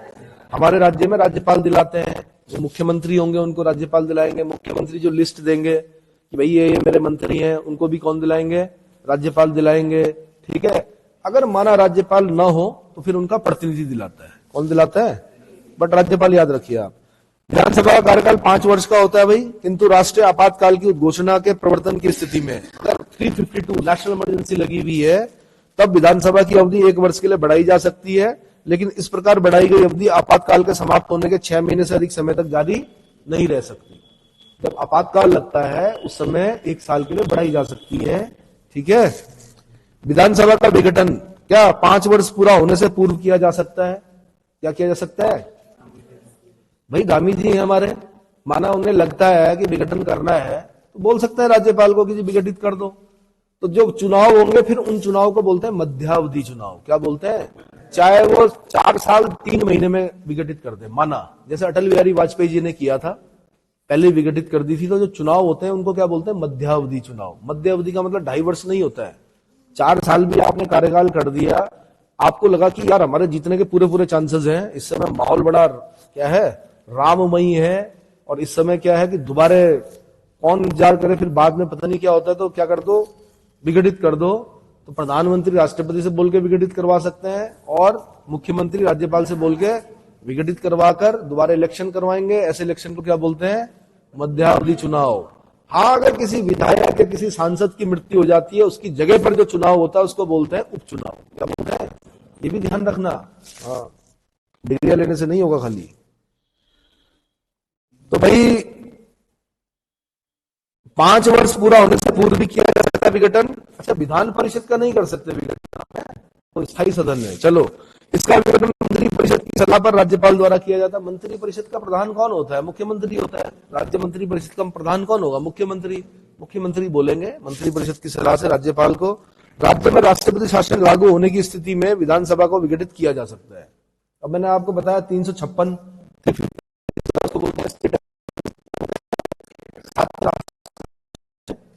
हमारे राज्य में राज्यपाल दिलाते हैं। जो मुख्यमंत्री होंगे उनको राज्यपाल दिलाएंगे। मुख्यमंत्री जो लिस्ट देंगे कि भाई ये मेरे मंत्री हैं, उनको भी कौन दिलाएंगे? राज्यपाल दिलाएंगे। ठीक है। अगर माना राज्यपाल ना हो तो फिर उनका प्रतिनिधि दिलाता है। कौन दिलाता है? बट राज्यपाल याद रखिए आप। विधानसभा का कार्यकाल 5 वर्ष का होता है भाई, किंतु राष्ट्रीय आपातकाल की घोषणा के प्रवर्तन की स्थिति में अगर 352 नेशनल इमरजेंसी लगी हुई है, तब विधानसभा की अवधि 1 वर्ष के लिए बढ़ाई जा सकती है, लेकिन इस प्रकार बढ़ाई गई अवधि आपातकाल के समाप्त होने के 6 महीने से अधिक समय तक जारी नहीं रह सकती। जब आपातकाल लगता है उस समय 1 साल के लिए बढ़ाई जा सकती है। ठीक है। विधानसभा का विघटन क्या 5 वर्ष पूरा होने से पूर्व किया जा सकता है? क्या किया जा सकता है? भाई गामी जी हैं हमारे, माना उन्हें लगता है कि विघटन करना है तो बोल सकते हैं राज्यपाल को कि जी विघटित कर दो। तो जो चुनाव होंगे फिर उन चुनाव को बोलते हैं मध्यावधि चुनाव। क्या बोलते हैं? चाहे वो 4 साल 3 महीने में विघटित कर दे, माना जैसे अटल बिहारी वाजपेयी जी ने किया था, पहले विघटित कर दी थी। तो जो चुनाव होते हैं उनको क्या बोलते हैं? मध्यावधि चुनाव। मध्यावधि का मतलब 2.5 वर्ष नहीं होता है। 4 साल भी आपने कार्यकाल कर दिया, आपको लगा कि यार हमारे जीतने के पूरे पूरे चांसेस हैं, इस समय माहौल बड़ा क्या है, राममयी है, और इस समय क्या है कि दोबारा कौन इंतजार करे, फिर बाद में पता नहीं क्या होता है, तो क्या कर दो? विघटित कर दो। तो प्रधानमंत्री राष्ट्रपति से बोल के विघटित करवा सकते हैं और मुख्यमंत्री राज्यपाल से बोल के विघटित करवाकर दोबारा इलेक्शन करवाएंगे। ऐसे इलेक्शन को क्या बोलते हैं? मध्यावधि चुनाव। हाँ, अगर किसी विधायक या किसी सांसद की मृत्यु हो जाती है, उसकी जगह पर जो चुनाव होता है उसको बोलते हैं उपचुनाव। क्या बोलते हैं? ये भी ध्यान रखना। हाँ, डिग्रियां लेने से नहीं होगा खाली। तो भाई 5 वर्ष पूरा होने से पूर्व भी किया जा सकता है विघटन। अच्छा, विधान परिषद का नहीं कर सकते विघटन, तो स्थायी सदन है। चलो, इसका विघटन मंत्री परिषद की सलाह पर राज्यपाल द्वारा किया जाता है। मंत्री परिषद का प्रधान कौन होता है? मुख्यमंत्री होता है। राज्य मंत्री परिषद का प्रधान कौन होगा? मुख्यमंत्री। मुख्यमंत्री बोलेंगे मंत्री परिषद की सलाह से राज्यपाल को। राज्य में राष्ट्रपति शासन लागू होने की स्थिति में विधानसभा को विघटित किया जा सकता है। अब मैंने आपको बताया 356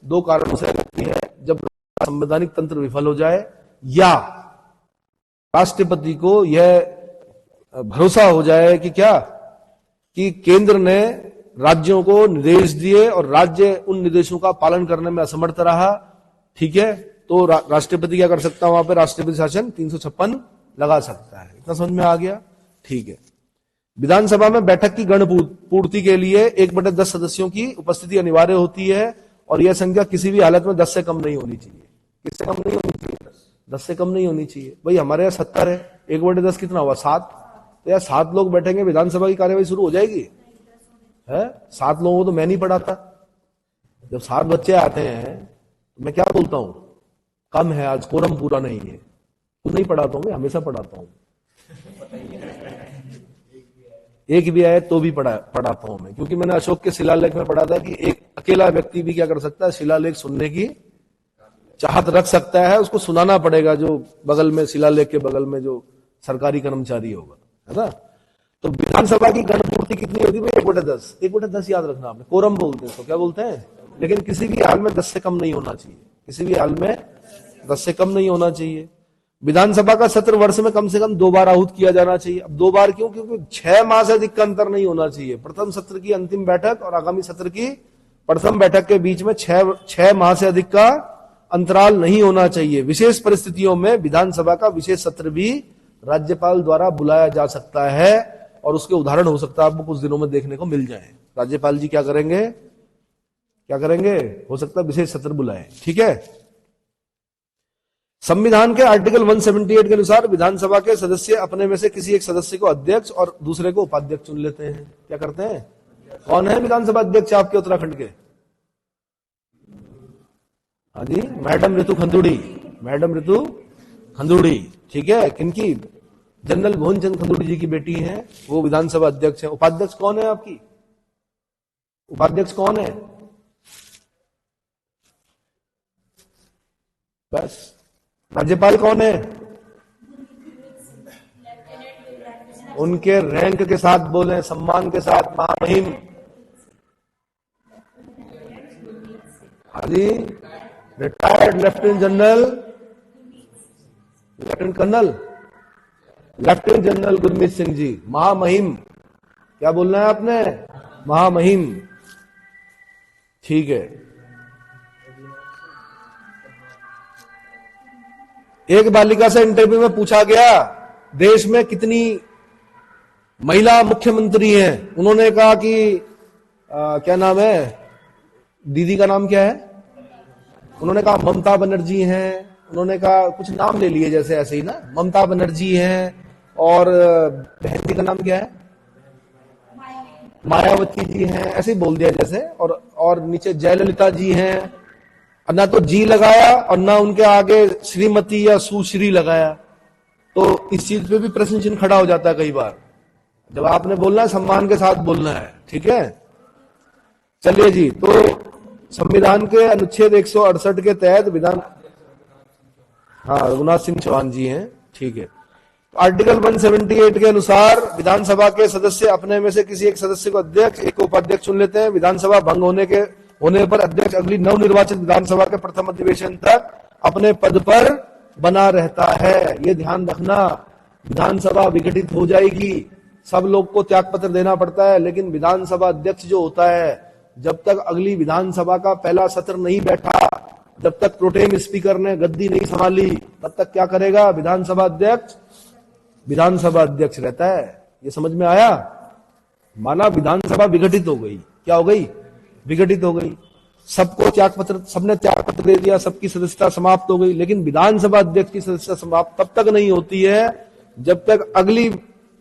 2 कारणों से लगती है। जब संवैधानिक तंत्र विफल हो जाए या राष्ट्रपति को यह भरोसा हो जाए कि क्या, कि केंद्र ने राज्यों को निर्देश दिए और राज्य उन निर्देशों का पालन करने में असमर्थ रहा। ठीक है। तो राष्ट्रपति क्या कर सकता है? वहां पर राष्ट्रपति शासन 356 लगा सकता है। इतना समझ में आ गया? ठीक है। विधानसभा में बैठक की गण पूर्ति के लिए 1/10 सदस्यों की उपस्थिति अनिवार्य होती है, और यह संख्या किसी भी हालत में 10 से कम नहीं होनी चाहिए। किससे कम नहीं होनी चाहिए? 10 से कम नहीं होनी चाहिए। भाई हमारे यहाँ 70 है, 1/10 कितना हुआ? 7। तो यार 7 लोग बैठेंगे, विधानसभा की कार्यवाही शुरू हो जाएगी है? 7 लोगों को तो मैं नहीं पढ़ाता। जब 7 बच्चे आते हैं तो मैं क्या बोलता हूं? कम है, आज कोरम पूरा नहीं है। तो नहीं पढ़ाता हूं, मैं हमेशा पढ़ाता हूं। एक भी आए तो भी पढ़ाता हूं मैं, क्योंकि मैंने अशोक के शिलालेख में पढ़ा था कि एक अकेला व्यक्ति भी क्या कर सकता है? शिलालेख सुनने की चाहत रख सकता है। उसको सुनाना पड़ेगा जो बगल में, शिलालेख के बगल में जो सरकारी कर्मचारी होगा, है ना। तो विधानसभा की गणपूर्ति कितनी होती है? 1/10। 1/10 याद रखना आपने। कोरम बोलते हैं इसको। क्या बोलते हैं? लेकिन किसी भी हाल में 10 से कम नहीं होना चाहिए। किसी भी हाल में 10 से कम नहीं होना चाहिए। विधानसभा का सत्र वर्ष में कम से कम 2 बार आहूत किया जाना चाहिए। अब 2 बार क्यों? क्योंकि 6 माह से अधिक का अंतर नहीं होना चाहिए। प्रथम सत्र की अंतिम बैठक और आगामी सत्र की प्रथम बैठक के बीच में 6 माह से अधिक का अंतराल नहीं होना चाहिए। विशेष परिस्थितियों में विधानसभा का विशेष सत्र भी राज्यपाल द्वारा बुलाया जा सकता है, और उसके उदाहरण हो सकता है आपको कुछ दिनों में देखने को मिल जाए। राज्यपाल जी क्या करेंगे? हो सकता है विशेष सत्र बुलाए। ठीक है। संविधान के आर्टिकल 178 के अनुसार विधानसभा के सदस्य अपने में से किसी एक सदस्य को अध्यक्ष और दूसरे को उपाध्यक्ष चुन लेते हैं। क्या करते हैं? कौन है विधानसभा अध्यक्ष आपके उत्तराखंड के? हाँ जी, मैडम ऋतु खंडूड़ी। मैडम ऋतु खंदूड़ी, ठीक है, किनकी? जनरल मोहन चंद खंदूड़ी जी की बेटी हैं, वो विधानसभा अध्यक्ष है। उपाध्यक्ष कौन है आपकी? उपाध्यक्ष कौन है? बस। राज्यपाल कौन है? उनके रैंक के साथ बोले, सम्मान के साथ, महामहिम। हाँ जी, retired lieutenant general, lieutenant colonel, lieutenant general Gurmeet Singh ji, महामहिम। क्या बोलना है आपने? महामहिम, ठीक है। एक बालिका से इंटरव्यू में पूछा गया, देश में कितनी महिला मुख्यमंत्री हैं? उन्होंने कहा कि क्या नाम है, दीदी का नाम क्या है? उन्होंने कहा ममता बनर्जी हैं। उन्होंने कहा कुछ नाम ले लिए जैसे, ऐसे ही ना, ममता बनर्जी हैं, और बहन जी का नाम क्या है? मायावती जी हैं, ऐसे ही बोल दिया जैसे, और नीचे जयललिता जी हैं। ना तो जी लगाया और ना उनके आगे श्रीमती या सुश्री लगाया। तो इस चीज पे भी प्रश्न चिन्ह खड़ा हो जाता है कई बार। जब आपने बोलना है, सम्मान के साथ बोलना है, ठीक है। चलिए जी, तो संविधान के अनुच्छेद 168 के तहत विधान, हाँ, रघुनाथ सिंह चौहान जी हैं, ठीक है। आर्टिकल 178 के अनुसार विधानसभा के सदस्य अपने में से किसी एक सदस्य को अध्यक्ष, एक को उपाध्यक्ष चुन लेते हैं। विधानसभा भंग होने पर अध्यक्ष अगली नवनिर्वाचित विधानसभा के प्रथम अधिवेशन तक अपने पद पर बना रहता है। ये ध्यान रखना, विधानसभा विघटित हो जाएगी, सब लोग को त्याग पत्र देना पड़ता है, लेकिन विधानसभा अध्यक्ष जो होता है, जब तक अगली विधानसभा का पहला सत्र नहीं बैठा, जब तक प्रोटेम स्पीकर ने गद्दी नहीं संभाली, तब तक क्या करेगा विधानसभा अध्यक्ष? विधानसभा अध्यक्ष रहता है। ये समझ में आया? माना विधानसभा विघटित हो गई, क्या हो गई? विघटित हो गई, सबको त्याग पत्र, सबने त्याग पत्र दे दिया, सबकी सदस्यता समाप्त हो गई, लेकिन विधानसभा अध्यक्ष की सदस्यता समाप्त तब तक नहीं होती है जब तक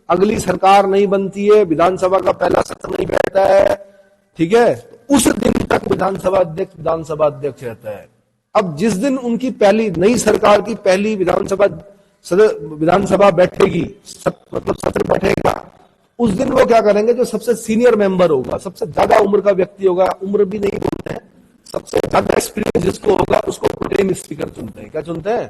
अगली सरकार नहीं बनती है, विधानसभा का पहला सत्र नहीं बैठता है, ठीक है। उस दिन तक विधानसभा अध्यक्ष रहता है। अब जिस दिन उनकी पहली नई सरकार की पहली विधानसभा बैठेगी, मतलब सत्र बैठेगा, उस दिन वो क्या करेंगे? जो सबसे सीनियर मेंबर होगा, सबसे ज्यादा उम्र का व्यक्ति होगा, उम्र भी नहीं बोलते हैं, सबसे ज्यादा एक्सपीरियंस जिसको होगा उसको प्रोटेम स्पीकर चुनते हैं। क्या चुनते हैं?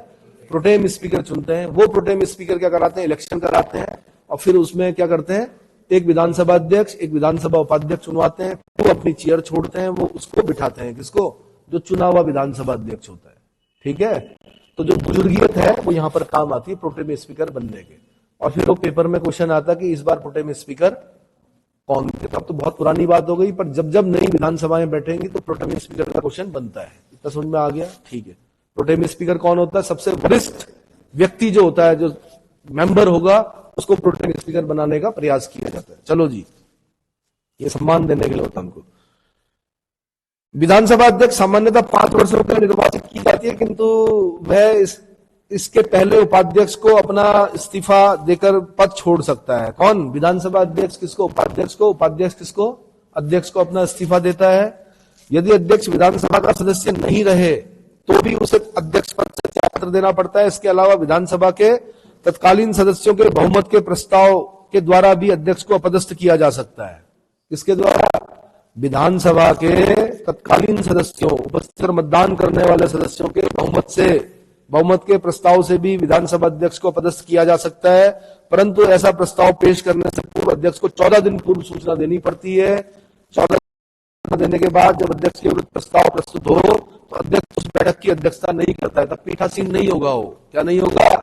प्रोटेम स्पीकर चुनते हैं। वो प्रोटेम स्पीकर क्या कराते हैं? इलेक्शन कराते हैं, और फिर उसमें क्या करते हैं? एक विधानसभा अध्यक्ष, एक विधानसभा उपाध्यक्ष चुनवाते हैं, वो अपनी चेयर छोड़ते हैं, वो उसको बिठाते हैं। किसको? जो चुना हुआ विधानसभा अध्यक्ष होता है, ठीक है। तो जो बुजुर्गियत है वो यहां पर काम आती है प्रोटेम स्पीकर बनने के। और फिर वो पेपर में क्वेश्चन आता कि इस बार प्रोटेम स्पीकर कौन थे? अब तो बहुत पुरानी बात हो गई, पर जब जब नई विधानसभाएं बैठेंगी तो प्रोटेम स्पीकर का क्वेश्चन बनता है। इतना समझ में आ गया? ठीक है। प्रोटेम स्पीकर कौन होता है? सबसे वरिष्ठ व्यक्ति जो होता है, जो मेंबर होगा, उसको प्रोटेम स्पीकर बनाने का प्रयास किया जाता है। चलो जी, ये सम्मान देने के लिए होता है उनको। विधानसभा अध्यक्ष सामान्यतः 5 वर्षों के निर्वाचित की जाती है, किंतु वह इसके पहले उपाध्यक्ष को अपना इस्तीफा देकर पद छोड़ सकता है। कौन? विधानसभा अध्यक्ष किसको? उपाध्यक्ष को। उपाध्यक्ष किसको? अध्यक्ष को अपना इस्तीफा देता है। यदि अध्यक्ष विधानसभा का सदस्य नहीं रहे तो भी उसे अध्यक्ष पद से त्यागपत्र देना पड़ता है। इसके अलावा विधानसभा के तत्कालीन सदस्यों के बहुमत के प्रस्ताव के द्वारा भी अध्यक्ष को अपदस्थ किया जा सकता है। किसके द्वारा? विधानसभा के तत्कालीन सदस्यों, उपस्थित मतदान करने वाले सदस्यों के बहुमत के प्रस्ताव से भी विधानसभा अध्यक्ष को अपदस्थ किया जा सकता है, परंतु ऐसा प्रस्ताव पेश करने से पूर्व अध्यक्ष को 14 दिन पूर्व सूचना देनी पड़ती है। 14 दिन देने के बाद जब अध्यक्ष के विरुद्ध प्रस्ताव प्रस्तुत हो तो अध्यक्ष उस बैठक की अध्यक्षता नहीं करता है, तब पीठासीन नहीं होगा। वो क्या नहीं होगा?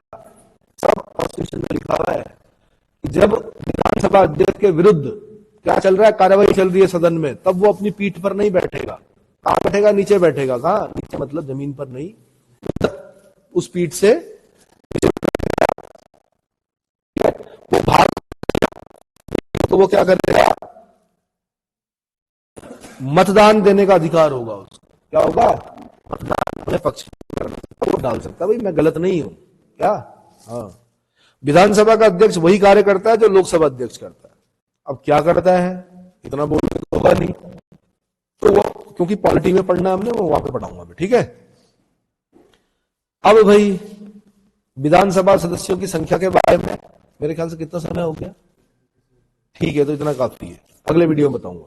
सब कॉन्स्टिट्यूशन में लिखा हुआ है कि जब विधानसभा अध्यक्ष के विरुद्ध क्या चल रहा है, कार्रवाई चल रही है सदन में, तब वो अपनी पीठ पर नहीं बैठेगा। कहां बैठेगा? नीचे बैठेगा। कहां? नीचे मतलब जमीन पर नहीं, उस पीठ से वो भाग, तो वो क्या करेगा? मतदान देने का अधिकार होगा उसको। क्या होगा? मतदान अपने पक्ष में वो डाल सकता है, भाई मैं गलत नहीं हूं क्या? हाँ। विधानसभा का अध्यक्ष वही कार्य करता है जो लोकसभा अध्यक्ष करता है। अब क्या करता है इतना बोलने तो होगा नहीं, तो वो क्योंकि पॉलिटी में पढ़ना हमने, वो वहां पे पढ़ाऊंगा मैं, ठीक है। अब भाई विधानसभा सदस्यों की संख्या के बारे में मेरे ख्याल से कितना समय हो गया? ठीक है, तो इतना काफी है, अगले वीडियो में बताऊंगा।